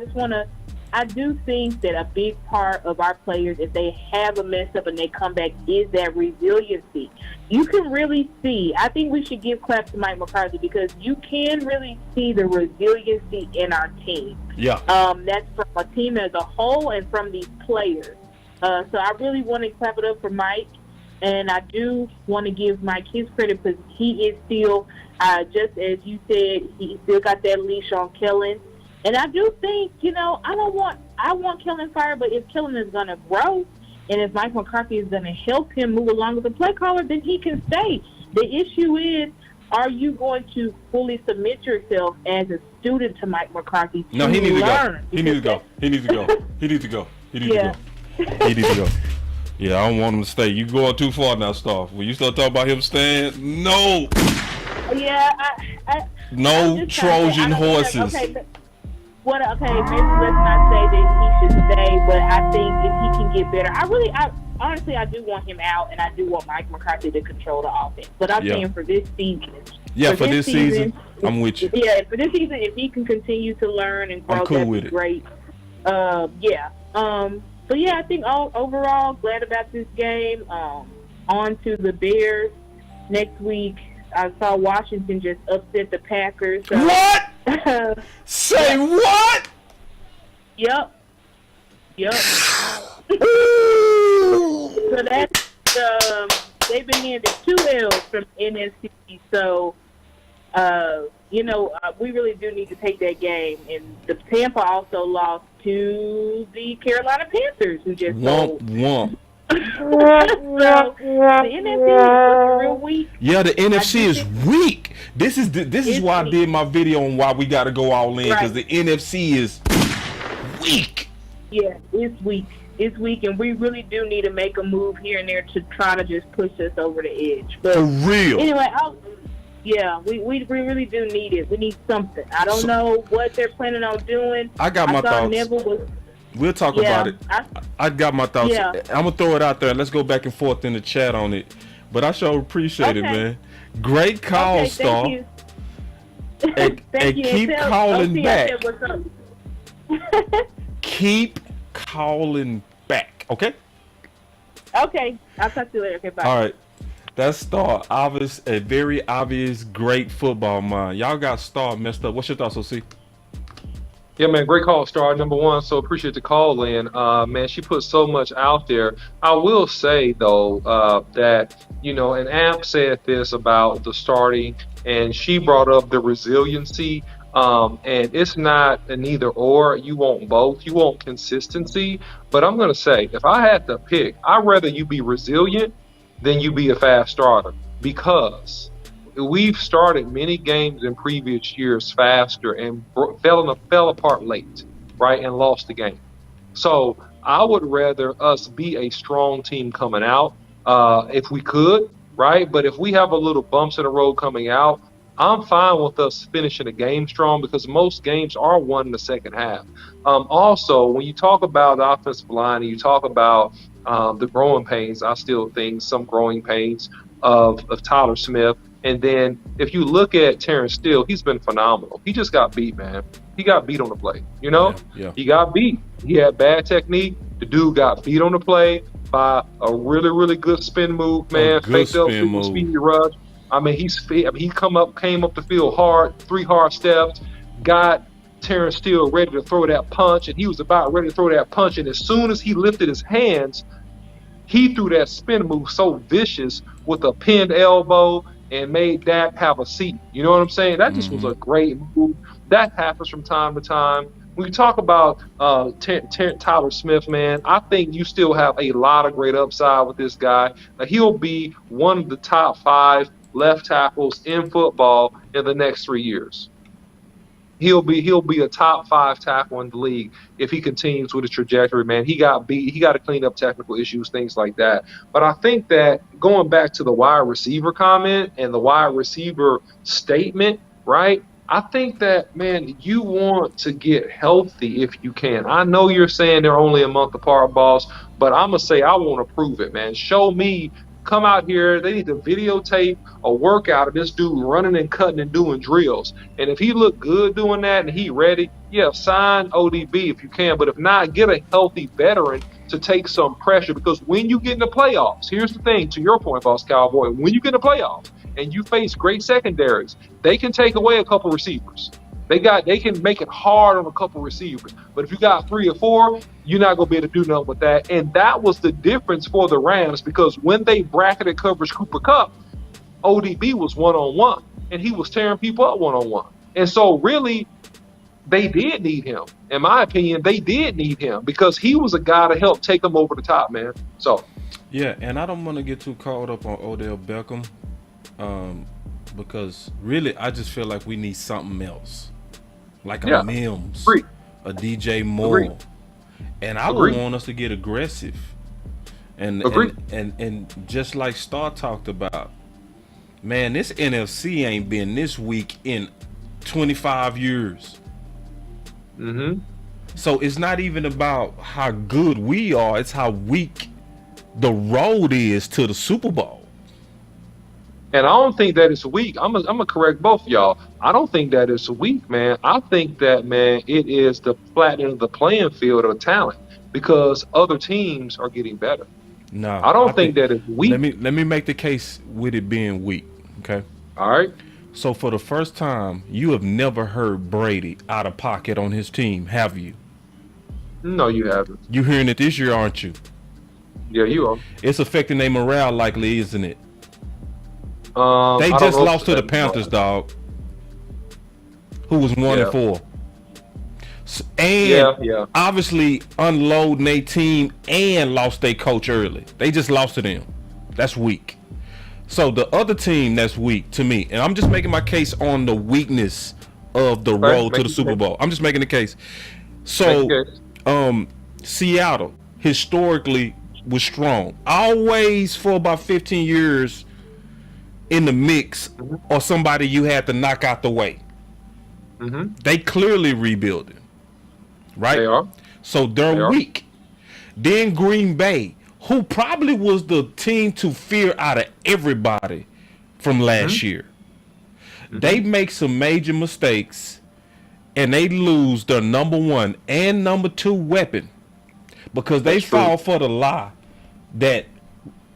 I do think that a big part of our players, if they have a mess up and they come back, is that resiliency. You can really see, I think we should give claps to Mike McCarthy because you can really see the resiliency in our team. Yeah. That's from a team as a whole and from these players. So I really want to clap it up for Mike. And I do want to give Mike his credit because he is still, just as you said, he still got that leash on Kellen. And I do think, I want Kellen fired, but if Kellen is going to grow and if Mike McCarthy is going to help him move along with the play caller, then he can stay. The issue is, are you going to fully submit yourself as a student to Mike McCarthy to No, he needs learn? to go. He needs to go. He needs to go. He needs to go. He needs to go. He needs to go. Yeah, I don't want him to stay. You going too far now, Starf. When you start talking about him staying, no. Yeah, No Trojan horses. Okay, maybe let's not say that he should stay, but I think if he can get better, honestly, I do want him out, and I do want Mike McCarthy to control the offense. But I'm saying for this season. Yeah, for this season, I'm with you. Yeah, for this season, if he can continue to learn and grow, that'd be great. Yeah. So yeah, I think overall, glad about this game. On to the Bears next week. I saw Washington just upset the Packers. So. What? Say what? Yep. So that's they've been handed 2 L's from NFC. So we really do need to take that game. And the Tampa also lost to the Carolina Panthers, who just womp. So the NFC is real weak. Yeah, the NFC is weak. This is why I did my video on why we got to go all in because the NFC is weak. Yeah, it's weak. It's weak, and we really do need to make a move here and there to try to just push us over the edge. But for real. Anyway, we really do need it. We need something. I don't know what they're planning on doing. I got my thoughts. We'll talk about it. I got my thoughts. Yeah. I'm going to throw it out there. Let's go back and forth in the chat on it. But I sure appreciate it, man. Great call, Star. Thank you. And keep calling back. Keep calling back, okay? Okay. I'll talk to you later. Okay, bye. All right. That's Star. A very obvious, great football mind. Y'all got Star messed up. What's your thoughts, OC? Yeah, man, great call, Star. Number one, so appreciate the call in. Man, she put so much out there. I will say, though, that, and Amp said this about the starting, and she brought up the resiliency. And it's not an either or. You want both. You want consistency. But I'm going to say, if I had to pick, I'd rather you be resilient than you be a fast starter because we've started many games in previous years faster and fell apart late, right, and lost the game. So I would rather us be a strong team coming out if we could, right? But if we have a little bumps in the road coming out, I'm fine with us finishing the game strong because most games are won in the second half. Also, when you talk about the offensive line and you talk about the growing pains, I still think some growing pains of Tyler Smith. And then if you look at Terrence Steele, he's been phenomenal. He just got beat, man. He got beat on the play, Yeah. He got beat. He had bad technique. The dude got beat on the play by a really, really good spin move, man. Faked up speedy rush. I mean, he came up the field hard, 3 hard steps, got Terrence Steele ready to throw that punch, and he was about ready to throw that punch. And as soon as he lifted his hands, he threw that spin move so vicious with a pinned elbow and made Dak have a seat. You know what I'm saying? That just was a great move. That happens from time to time. When you talk about Tyler Smith, man, I think you still have a lot of great upside with this guy. He'll be one of the top 5 left tackles in football in the next 3 years. He'll be a top 5 tackle in the league if he continues with his trajectory, man. He got beat. He got to clean up technical issues, things like that. But I think that going back to the wide receiver comment and the wide receiver statement, right? I think that, man, you want to get healthy if you can. I know you're saying they're only a month apart, boss, but I'm going to say I want to prove it, man. Show me. Come out here. They need to videotape a workout of this dude running and cutting and doing drills. And if he look good doing that and he ready, yeah, sign ODB if you can. But if not, get a healthy veteran to take some pressure. Because when you get in the playoffs, here's the thing, to your point, Boss Cowboy, when you get in the playoffs and you face great secondaries, they can take away a couple receivers. They can make it hard on a couple receivers. But if you got 3 or 4, you're not going to be able to do nothing with that. And that was the difference for the Rams, because when they bracketed coverage Cooper Kupp, ODB was one-on-one, and he was tearing people up one-on-one. And so really, they did need him. In my opinion, they did need him because he was a guy to help take them over the top, man. So yeah, and I don't want to get too caught up on Odell Beckham because really I just feel like we need something else. Like a Mims, a DJ Moore. And I would want us to get aggressive. And just like Star talked about, man, this NFC ain't been this weak in 25 years. So it's not even about how good we are, it's how weak the road is to the Super Bowl. And I don't think that it's weak. I'm gonna correct both of y'all. I don't think that it's weak, man. I think that, man, it is the flattening of the playing field of talent because other teams are getting better. No, I don't think that it's weak. Let me make the case with it being weak. Okay. All right. So for the first time, you have never heard Brady out of pocket on his team, have you? No, you haven't. You hearing it this year, aren't you? Yeah, you are. It's affecting their morale, likely, isn't it? They just lost to the Panthers, dog, who was 1-4. And obviously unloading their team and lost their coach early. They just lost to them. That's weak. So the other team that's weak to me, and I'm just making my case on the weakness of the road to the Super Bowl. I'm just making the case. So Seattle historically was strong. Always for about 15 years in the mix or somebody you had to knock out the way. They clearly rebuilding, right? They are. So they're weak. Then Green Bay, who probably was the team to fear out of everybody from last year. They make some major mistakes and they lose their number 1 and number 2 weapon because they fall for the lie that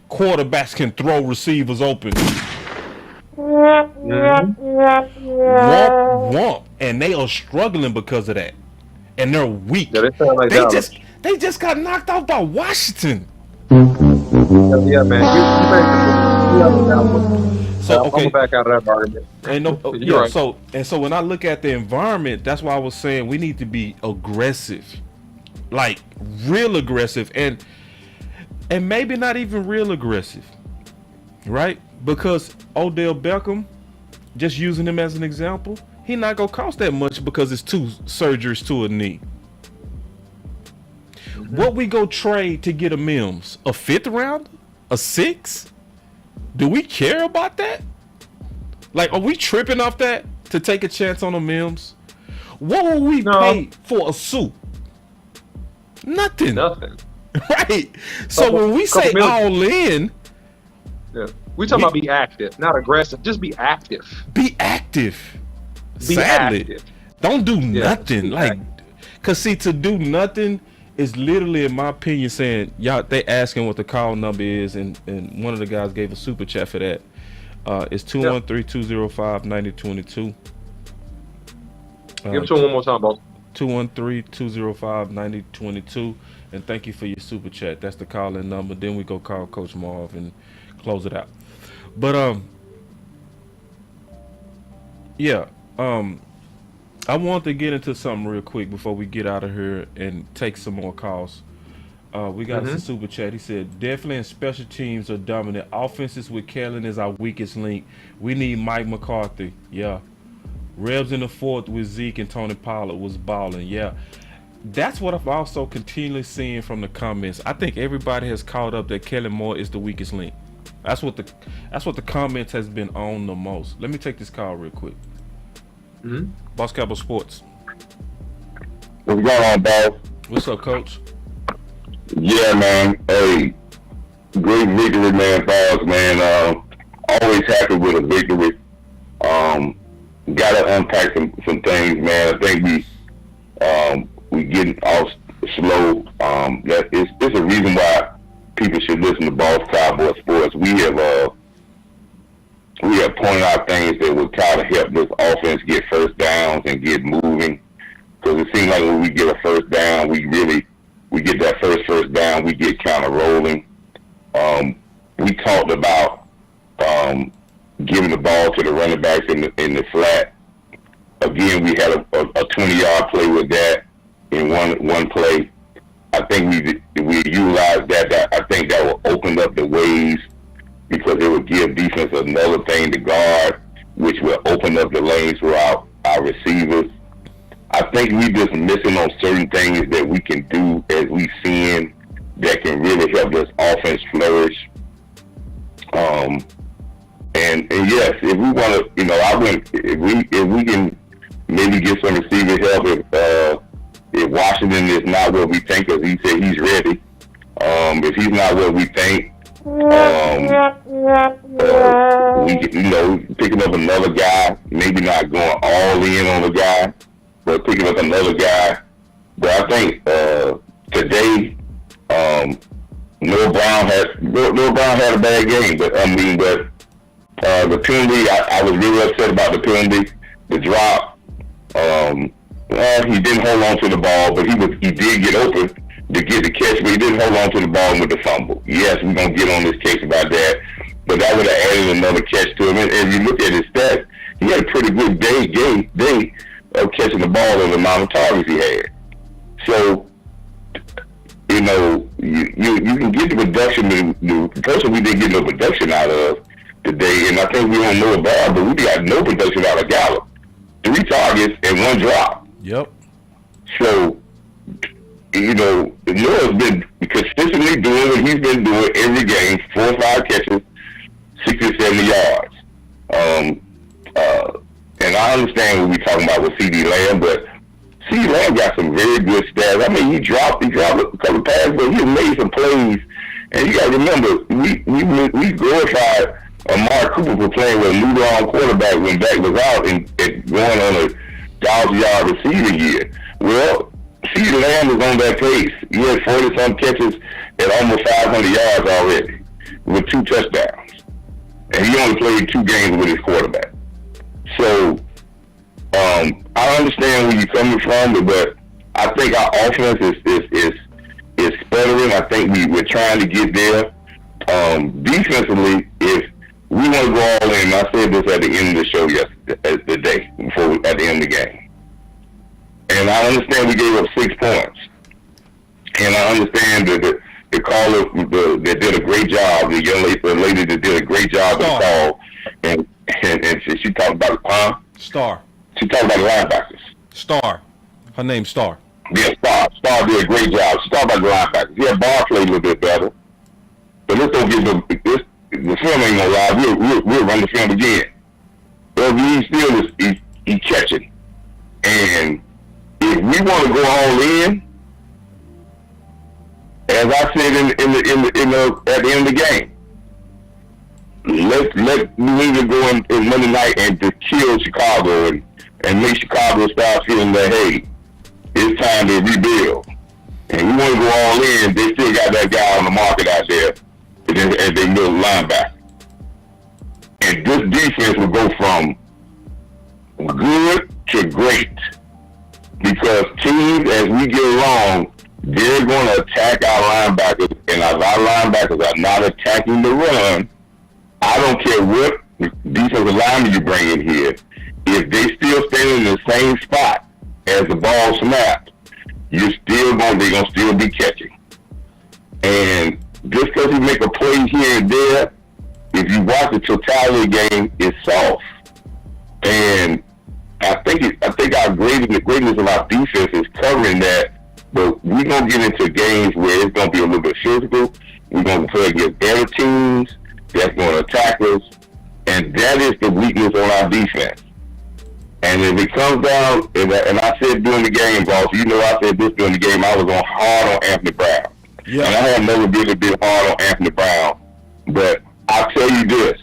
quarterbacks can throw receivers open. Womp, and they are struggling because of that, and they're weak. Yeah, they just got knocked out by Washington. Yeah, man. So okay, I'm back out of that argument. And so when I look at the environment, that's why I was saying we need to be aggressive, like real aggressive, and maybe not even real aggressive, right? Because Odell Beckham, just using him as an example, he not gonna cost that much because it's 2 surgeries to a knee. What we go trade to get a Mims? A 5th round? A 6? Do we care about that? Like, are we tripping off that to take a chance on a Mims? What will we pay for a suit? Nothing. Right. So when we say all in, we talking about be active, not aggressive. Just be active. Be active. Sadly, don't do nothing. Like, cause see, to do nothing is literally, in my opinion, saying y'all. They asking what the call number is, and one of the guys gave a super chat for that. It's 213-205-9022. Give it to him one more time, boss. 213-205-9022. And thank you for your super chat. That's the call-in number. Then we go call Coach Marv and close it out. But yeah, I want to get into something real quick before we get out of here and take some more calls. We got a super chat. He said, definitely in special teams are dominant. Offenses with Kellen is our weakest link. We need Mike McCarthy. Yeah. Rebs in the fourth with Zeke and Tony Pollard was balling. Yeah. That's what I'm also continually seeing from the comments. I think everybody has caught up that Kellen Moore is the weakest link. That's what the comments has been on the most. Let me take this call real quick. Boss Cowboy Sports. What's going on, boss? What's up, Coach? Yeah, man. Hey, great victory, man, boss, man. Always happy with a victory. Got to unpack some things, man. I think we getting off slow. That it's a reason why people should listen to Boss Cowboy Sports. We have pointed out things that would try to help this offense get first downs and get moving. Because it seems like when we get a first down, we get that first down, we get kind of rolling. We talked about giving the ball to the running backs in the flat. Again, we had a 20-yard play with that in one play. I think we utilized that. I think that will open up the ways because it would give defense another thing to guard, which will open up the lanes for our receivers. I think we just missing on certain things that we can do as we seeing that can really help this offense flourish. And yes, if we want to, if we can maybe get some receiver help if Washington is not what we think, as he said he's ready. If he's not what we think, we picking up another guy, maybe not going all in on the guy, but picking up another guy. But I think today, Noah Brown had a bad game, but the penalty, I was really upset about the penalty, the drop. He didn't hold on to the ball, but he did get open to get the catch, but he didn't hold on to the ball with the fumble. Yes, we're going to get on this case about that, but that would have added another catch to him. And if you look at his stats, he had a pretty good day of catching the ball and the amount of targets he had. So, you can get the production. The person we didn't get no production out of today, and I think we don't know about it, but we got no production out of Gallup. 3 targets and 1 drop. Yep. So, Noah's been consistently doing what he's been doing every game, 4 or 5 catches, 60, 70 yards. And I understand what we're talking about with C.D. Lamb, but C.D. Lamb got some very good stats. I mean, he dropped a couple of passes, but he made some plays. And you got to remember, we glorified Amari Cooper for playing with a new arm quarterback when Dak was out and going on a 1,000-yard receiving year. Well, C.D. Lamb is on that pace. He had 40-some catches at almost 500 yards already with 2 touchdowns. And he only played 2 games with his quarterback. So, I understand where you're coming from, but I think our offense is sputtering. I think we're trying to get there. Defensively, if we want to go all in, I said this at the end of the show yesterday, at the end of the game. And I understand we gave up 6 points. And I understand that the caller that did a great job, the young lady that did a great job with the call, and she talked about Star. She talked about the linebackers. Star. Her name's Star. Yeah, Star did a great job. She talked about the linebackers. Yeah, Barr played a little bit better. But let's don't get the film ain't gonna lie. We'll run the film again. But he still is catching. And if we want to go all in, as I said at the end of the game, let New England go in Monday night and to kill Chicago and make Chicago start feeling that, hey, it's time to rebuild. And we want to go all in. They still got that guy on the market out there as their middle linebacker. And this defense will go from good to great because teams, as we get along, they're going to attack our linebackers, and if our linebackers are not attacking the run, I don't care what defensive lineman you bring in here. If they still standing in the same spot as the ball snaps, they're going to still be catching. And just because you make a play here and there, if you watch the totality of the game, it's soft. And I think the greatness of our defense is covering that. But we're going to get into games where it's going to be a little bit physical. We're going to play against better teams that's going to attack us. And that is the weakness on our defense. And if it comes down, and I said during the game, boss, I said this during the game, I was hard on Anthony Brown. Yeah. And I have never really been hard on Anthony Brown. But I'll tell you this.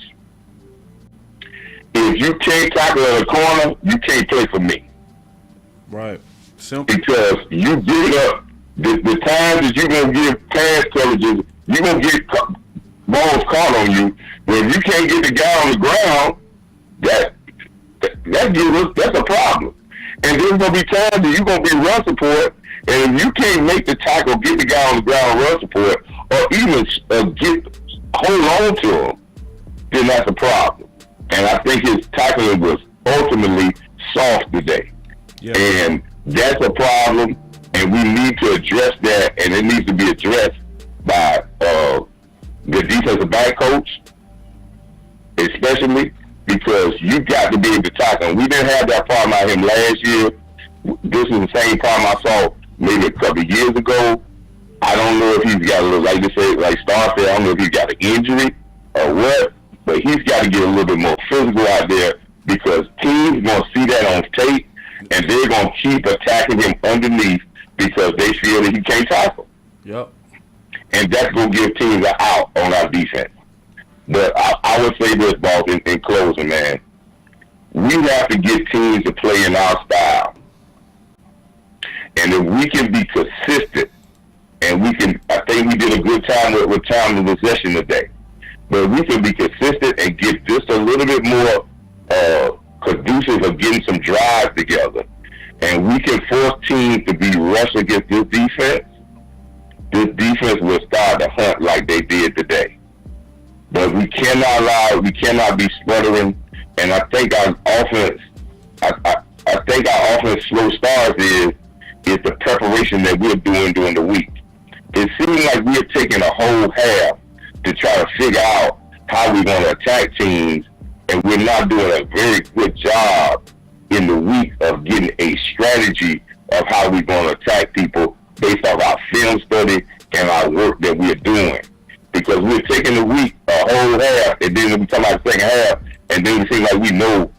If you can't tackle in a corner, you can't play for me. Right. Simple. Because you get up, the times that you're going to give pass coverages, you're going to get balls caught on you. But if you can't get the guy on the ground, that's a problem. And there's going to be times that you're going to be run support, and if you can't make the tackle, get the guy on the ground run support, or even hold on to him, then that's a problem. And I think his tackling was ultimately soft today. Yeah. And that's a problem, and we need to address that, and it needs to be addressed by the defensive back coach, especially because you got to be able to tackle him. We didn't have that problem out him last year. This is the same problem I saw maybe a couple of years ago. I don't know if he's got a little, like Star said, I don't know if he's got an injury or what, but he's got to get a little bit more physical out there because teams are going to see that on tape, and they're going to keep attacking him underneath because they feel that he can't tackle. Yep. And that's going to give teams an out on our defense. But I would say this, boss, in closing, man. We have to get teams to play in our style. And if we can be consistent, and I think we did a good time with time of possession today. But if we can be consistent and get just a little bit more conducive of getting some drives together, and we can force teams to be rushed against this defense will start to hunt like they did today. But we cannot be sputtering, and I think our offense, slow starts is the preparation that we're doing during the week. It seems like we're taking a whole half to try to figure out how we're going to attack teams, and we're not doing a very good job in the week of getting a strategy of how we're going to attack people based off our film study and our work that we're doing. Because we're taking the week, a whole half, and then we come out the second half, and then it seems like we know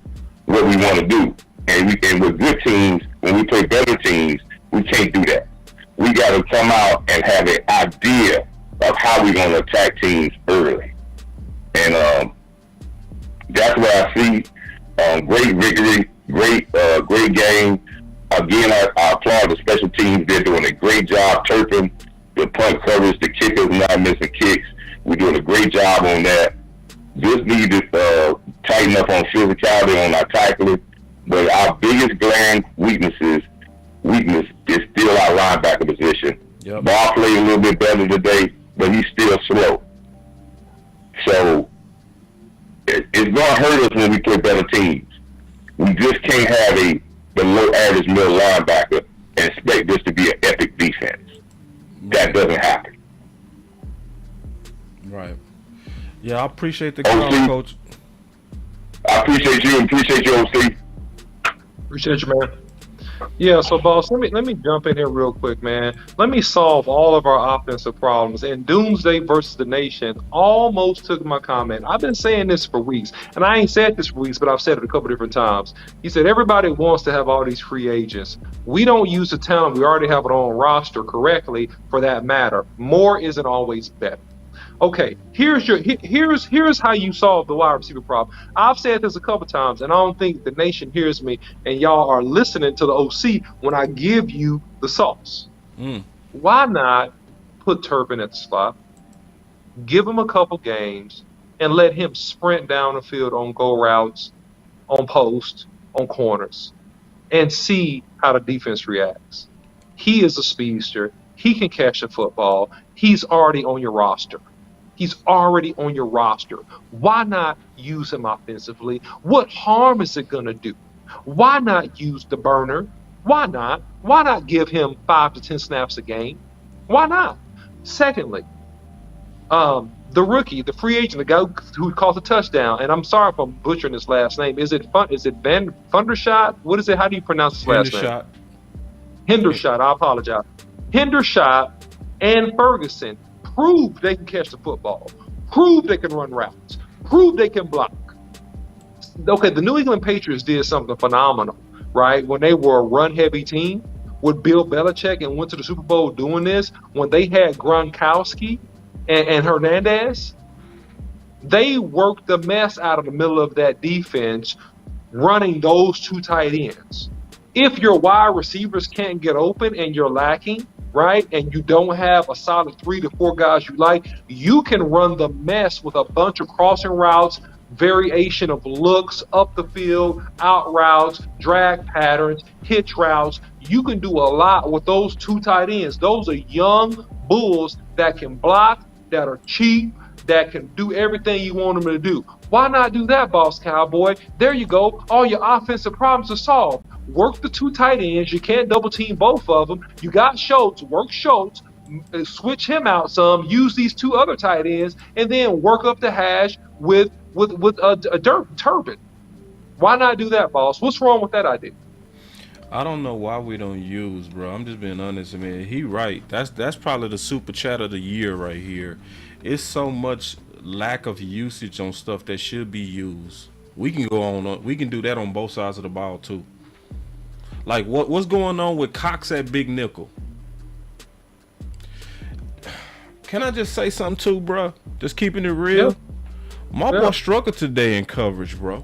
what we want to do. And with good teams, when we play better teams, we can't do that. We got to come out and have an idea of how we're going to attack teams early. And that's what I see. Great victory, great game. Again, I applaud the special teams. They're doing a great job. Turpin, the punt coverage, the kickers not missing kicks. We're doing a great job on that. Just need to tighten up on physicality on our tackling. But our biggest glaring weakness is still our linebacker position. Yep. Ball played a little bit better today, but he's still slow. So it's going to hurt us when we play better teams. We just can't have a below average middle linebacker and expect this to be an epic defense. That doesn't happen. Right. Yeah, I appreciate the call, Coach. I appreciate you and appreciate you, OC. Appreciate you, man. Yeah, so boss, let me jump in here real quick, man. Let me solve all of our offensive problems. And Doomsday versus the Nation almost took my comment. I've been saying this for weeks, and I ain't said this for weeks, but I've said it a couple different times. He said everybody wants to have all these free agents. We don't use the talent we already have it on roster correctly for that matter. More isn't always better. Okay, here's how you solve the wide receiver problem. I've said this a couple times, and I don't think the nation hears me, and y'all are listening to the OC when I give you the sauce. Why not put Turpin at the spot, give him a couple games, and let him sprint down the field on go routes, on post, on corners, and see how the defense reacts. He is a speedster. He can catch the football. He's already on your roster. He's already on your roster. Why not use him offensively? What harm is it going to do? Why not use the burner? Why not? Why not give him 5 to 10 snaps a game? Why not? Secondly, the rookie, the free agent, the guy who caught the touchdown, and I'm sorry if I'm butchering his last name. Is it Van Fundershot? What is it? How do you pronounce his last name? Hendershot. I apologize. Hendershot and Ferguson prove they can catch the football, prove they can run routes, prove they can block. Okay, the New England Patriots did something phenomenal, right? When they were a run-heavy team with Bill Belichick and went to the Super Bowl doing this, when they had Gronkowski and Hernandez, they worked the mess out of the middle of that defense running those two tight ends. If your wide receivers can't get open and you're lacking, right, and you don't have a solid 3 to 4 guys you like, you can run the mess with a bunch of crossing routes, variation of looks up the field, out routes, drag patterns, hitch routes. You can do a lot with those two tight ends. Those are young bulls that can block, that are cheap, that can do everything you want them to do. Why not do that, Boss Cowboy? There you go. All your offensive problems are solved. Work the two tight ends. You can't double team both of them. You got Schultz. Work Schultz. Switch him out some. Use these two other tight ends, and then work up the hash with a Turbin. Why not do that, boss? What's wrong with that idea? I don't know why we don't use, bro. I'm just being honest, man. He right. That's probably the super chat of the year right here. It's so much lack of usage on stuff that should be used. We can go on. We can do that on both sides of the ball too. Like what's going on with Cox at big nickel? Can I just say something too, bro? Just keeping it real. Yeah. My boy struggled today in coverage, bro.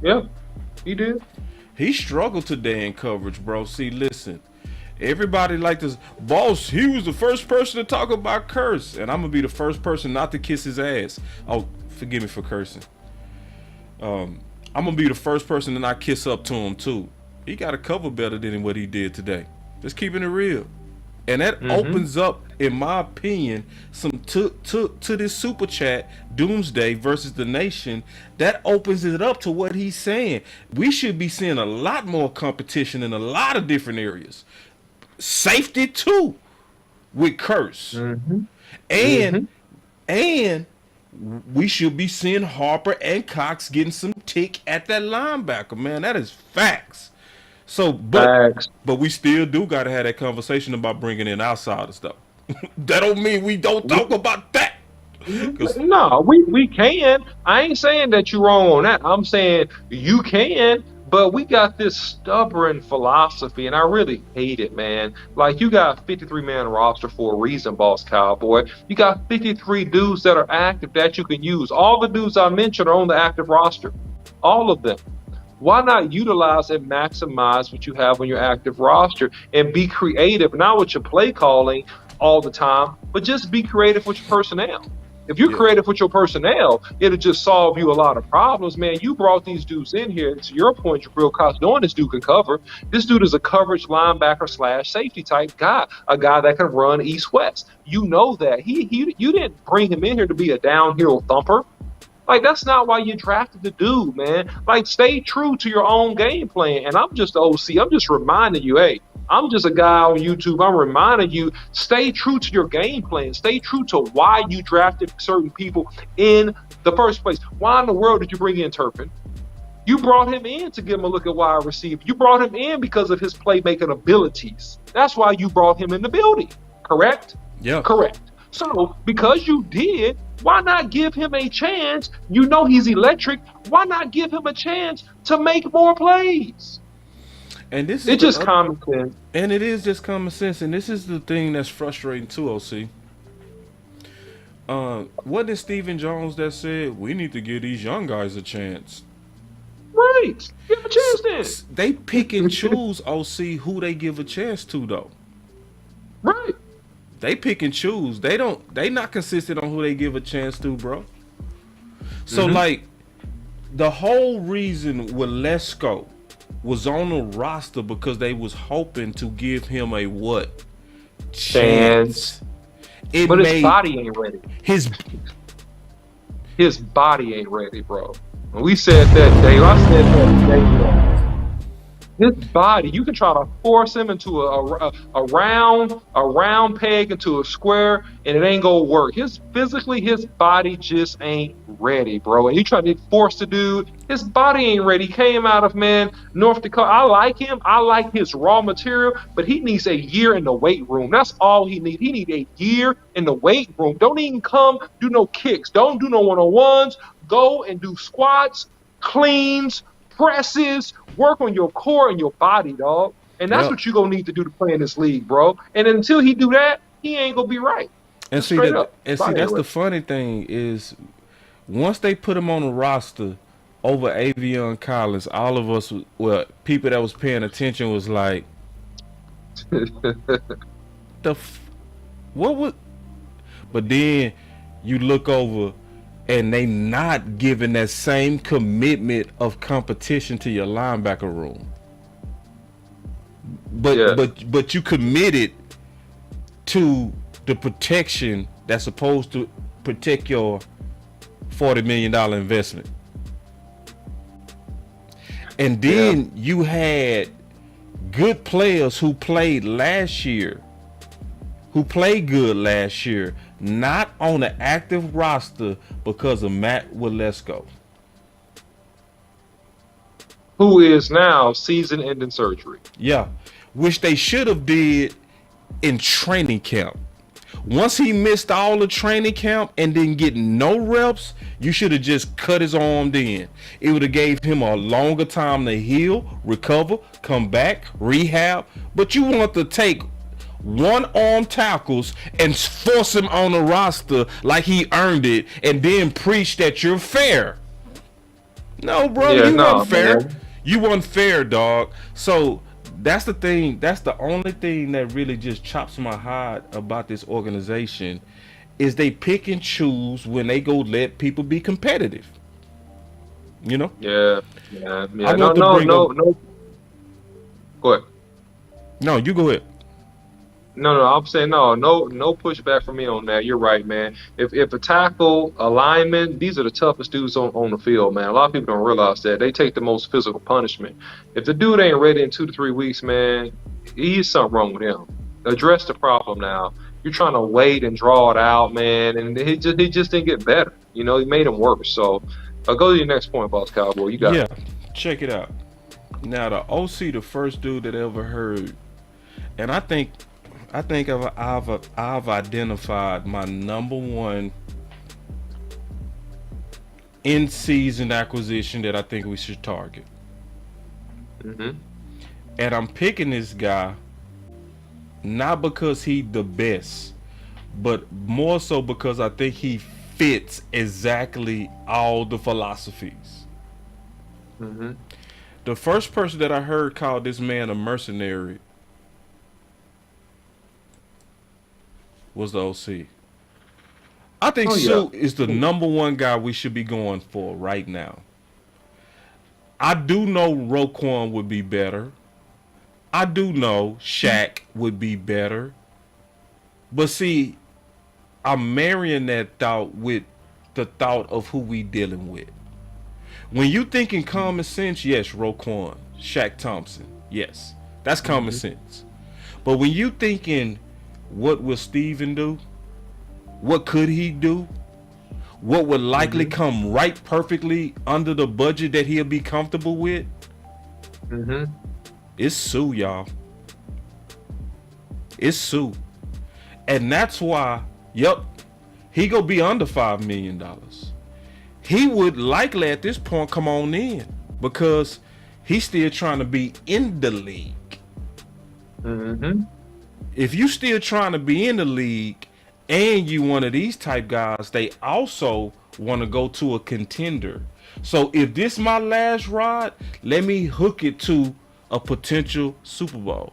Yeah, he did. He struggled today in coverage, bro. See, listen. Everybody like this. Boss, he was the first person to talk about curse. And I'm going to be the first person not to kiss his ass. Oh, forgive me for cursing. I'm going to be the first person to not kiss up to him, too. He got to cover better than what he did today. Just keeping it real. And that opens up, in my opinion, some to this super chat, Doomsday versus the Nation. That opens it up to what he's saying. We should be seeing a lot more competition in a lot of different areas. Safety too, with Curse, and we should be seeing Harper and Cox getting some tick at that linebacker. Man, that is facts. So, but we still do got to have that conversation about bringing in outsider stuff. That don't mean we don't talk about that. No, we can. I ain't saying that you're wrong on that. I'm saying you can, but we got this stubborn philosophy, and I really hate it, man. Like, you got 53-man roster for a reason, Boss Cowboy. You got 53 dudes that are active that you can use. All the dudes I mentioned are on the active roster. All of them. Why not utilize and maximize what you have on your active roster and be creative, not with your play calling all the time, but just be creative with your personnel. If you're creative with your personnel, it'll just solve you a lot of problems, man. You brought these dudes in here. To your point, Jabril Cox, knowing this dude can cover. This dude is a coverage linebacker / safety type guy, a guy that can run east-west. You know that. You didn't bring him in here to be a downhill thumper. Like, that's not why you drafted the dude, man. Like, stay true to your own game plan. And I'm just the OC. I'm just reminding you, hey, I'm just a guy on YouTube. I'm reminding you, stay true to your game plan. Stay true to why you drafted certain people in the first place. Why in the world did you bring in Turpin? You brought him in to give him a look at wide receiver. You brought him in because of his playmaking abilities. That's why you brought him in the building, correct? Yeah. Correct. So, because you did, why not give him a chance? You know he's electric. Why not give him a chance to make more plays? And this is it's just common sense. And it is just common sense. And this is the thing that's frustrating too, OC. Wasn't it Stephen Jones that said we need to give these young guys a chance? Right. Give a chance then. They pick and choose, OC, who they give a chance to though. Right. They pick and choose. They not consistent on who they give a chance to, bro. So like the whole reason with Lesko was on the roster because they was hoping to give him a what? chance. It But his made body ain't ready. his His body ain't ready, bro. When we said that day, I said that day one. His body, you can try to force him into a round peg into a square, and it ain't gonna work. His body just ain't ready, bro. And you try to force the dude, his body ain't ready. He came out of North Dakota. I like him. I like his raw material, but he needs a year in the weight room. That's all he needs. He needs a year in the weight room. Don't even come do no kicks. Don't do no one-on-ones. Go and do squats, cleans, presses, work on your core and your body, dog. And that's Yep. what you're going to need to do to play in this league, bro. And until he do that, he ain't going to be right. And Just straight up. that's Body the right. funny thing is, once they put him on the roster over Avion Collins, all of us, well, people that was paying attention was like, what was? But then you look over, and they not giving that same commitment of competition to your linebacker room. But Yeah. but you committed to the protection that's supposed to protect your $40 million investment. And then you had good players who played good last year, not on the active roster because of Matt Walesko, Who is now season-ending surgery. Yeah, which they should have did in training camp. Once he missed all the training camp and didn't get no reps, you should have just cut his arm then. It would have gave him a longer time to heal, recover, come back, rehab. But you want to take one-arm tackles and force him on the roster like he earned it and then preach that you're fair. No, bro, you weren't fair. Man. You weren't fair, dog. So that's the thing. That's the only thing that really just chops my heart about this organization is they pick and choose when they go let people be competitive. You know? Yeah. I No. want to bring up. Go ahead. No, you go ahead. No, I'm saying no pushback from me on that. You're right, man. If a tackle, a lineman, these are the toughest dudes on the field, man. A lot of people don't realize that. They take the most physical punishment. If the dude ain't ready in 2 to 3 weeks, man, he's something wrong with him. Address the problem now. You're trying to wait and draw it out, man, and he just didn't get better. You know, he made him worse. So go to your next point, Boss Cowboy. You got it. Check it out. Now the OC, the first dude that ever heard, and I think I've identified my number one in-season acquisition that I think we should target. Mm-hmm. And I'm picking this guy not because he's the best, but more so because I think he fits exactly all the philosophies. Mm-hmm. The first person that I heard call this man a mercenary was the OC. I think Sue is the number one guy we should be going for right now. I do know Roquan would be better. I do know Shaq would be better. But see, I'm marrying that thought with the thought of who we dealing with. When you think in common sense, yes, Roquan, Shaq Thompson, yes, that's common sense. But when you thinking, what will Steven do? What could he do? What would likely come right perfectly under the budget that he'll be comfortable with? It's Sue, y'all. It's Sue. And that's why, he gonna be under $5 million. He would likely at this point come on in because he's still trying to be in the league. If you still trying to be in the league and you one of these type guys, they also want to go to a contender. So if this my last ride, let me hook it to a potential Super Bowl.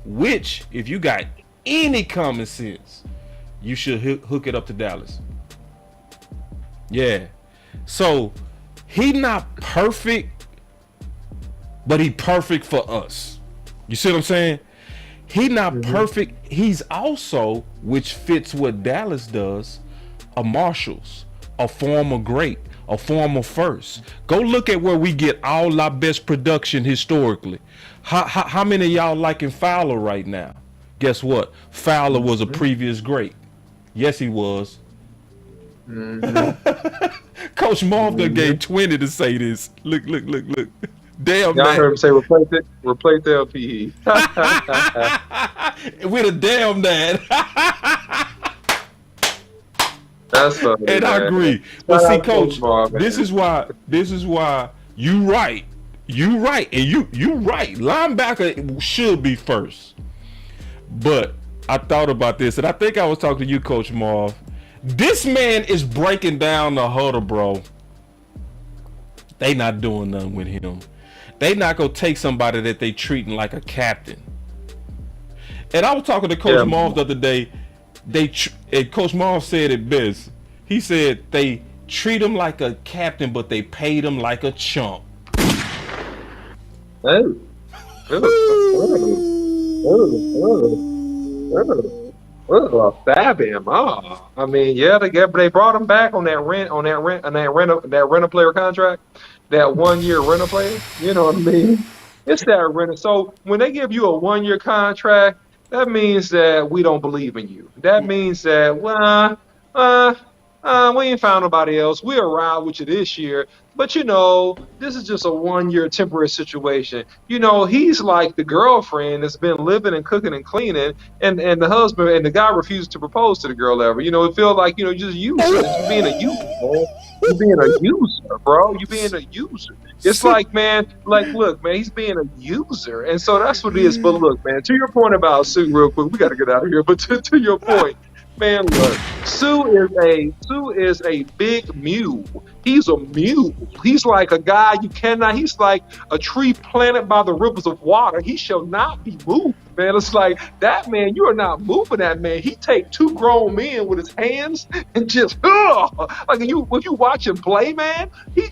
Which, if you got any common sense, you should hook it up to Dallas. Yeah. So he not perfect, but he perfect for us. You see what I'm saying? He not perfect. He's also, which fits what Dallas does, a Marshalls, a former great, a former first. Go look at where we get all our best production historically. How many of y'all liking Fowler right now? Guess what? Fowler was a previous great. Yes, he was. Coach Marv gave 20 to say this. Look. Damn, Y'all man. heard him say replace the LPE. With a damn that. That's funny, And I man. agree. But Shout see, out to Coach, Marv, man. this is why you right. You right. And you right. Linebacker should be first. But I thought about this, and I think I was talking to you, Coach Marv. This man is breaking down the huddle, bro. They not doing nothing with him. They not gonna take somebody that they treating like a captain. And I was talking to Coach Marv the other day. And Coach Marv said it best. He said they treat him like a captain, but they paid him like a chump. Stab him. Oh, I mean, yeah, they brought him back on that renter player contract, that 1 year renter player. You know what I mean? It's that renter. So when they give you a 1 year contract, that means that we don't believe in you. That means that we ain't found nobody else. We'll ride with you this year. But, this is just a 1 year temporary situation. He's like the girlfriend that's been living and cooking and cleaning, and the husband and the guy refused to propose to the girl ever. It feels like, just using. You're being a user, bro. You're being a user, bro. You're being a user. It's like, man, look, man, he's being a user. And so that's what it is. But look, man, to your point about Sue real quick, we got to get out of here. But to your point, man, look, Sue is a big mule. He's a mule. He's like a guy he's like a tree planted by the rivers of water. He shall not be moved, man. It's like that man, you are not moving that man. He take two grown men with his hands and just, like when you watch him play, man, he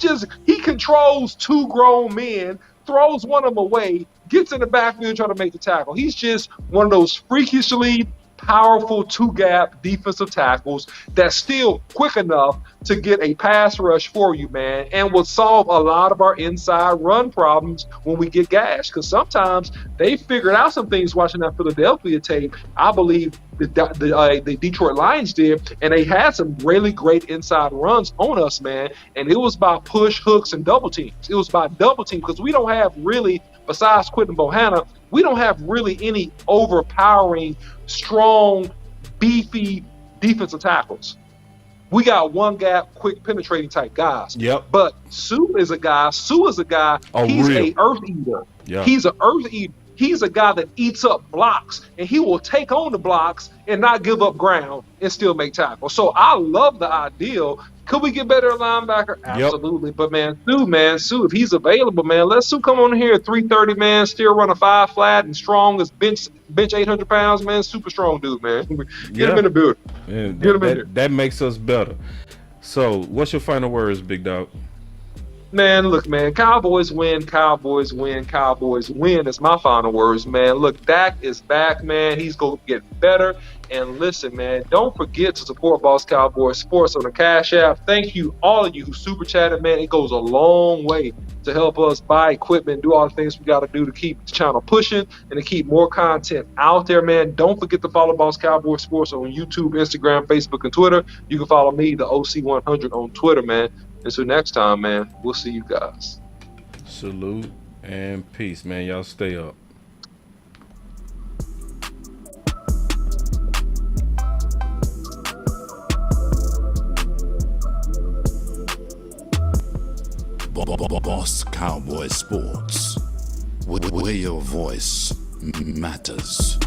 controls two grown men, throws one of them away, gets in the backfield trying to make the tackle. He's just one of those freakishly powerful two-gap defensive tackles that's still quick enough to get a pass rush for you, man, and will solve a lot of our inside run problems when we get gashed. Because sometimes they figured out some things watching that Philadelphia tape. I believe the Detroit Lions did, and they had some really great inside runs on us, man. And it was by push, hooks, and double teams. It was by double team because we don't have really, besides Quentin Bohanna, we don't have really any overpowering, strong, beefy defensive tackles. We got one gap, quick penetrating type guys. Yep. But Sue is a guy. He's an earth eater. Yeah. He's an earth eater. He's a guy that eats up blocks, and he will take on the blocks and not give up ground and still make tackles. So I love the ideal. Could we get better at linebacker? Absolutely. Yep. But Sue, if he's available, man, let Sue come on here at 330, man, still run a 5 flat and strong as bench 800 pounds, man. Super strong dude, man. Get him in the building. Man, Get him in here. That makes us better. So what's your final words, big dog? Man, look, man, Cowboys win, Cowboys win, Cowboys win. That's my final words, man. Look, Dak is back, man. He's going to get better. And listen, man, don't forget to support Boss Cowboy Sports on the Cash App. Thank you, all of you who super chatted, man. It goes a long way to help us buy equipment, do all the things we got to do to keep the channel pushing and to keep more content out there, man. Don't forget to follow Boss Cowboy Sports on YouTube, Instagram, Facebook, and Twitter. You can follow me, the OC100, on Twitter, man. Until next time, man, we'll see you guys. Salute and peace, man. Y'all stay up. Boss Cowboy Sports, where your voice matters.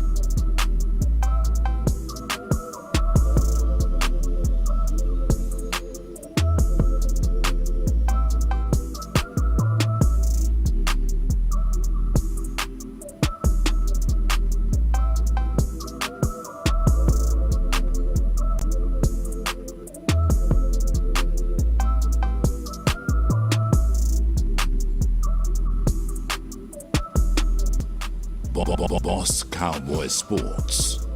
Boss Cowboy Sports.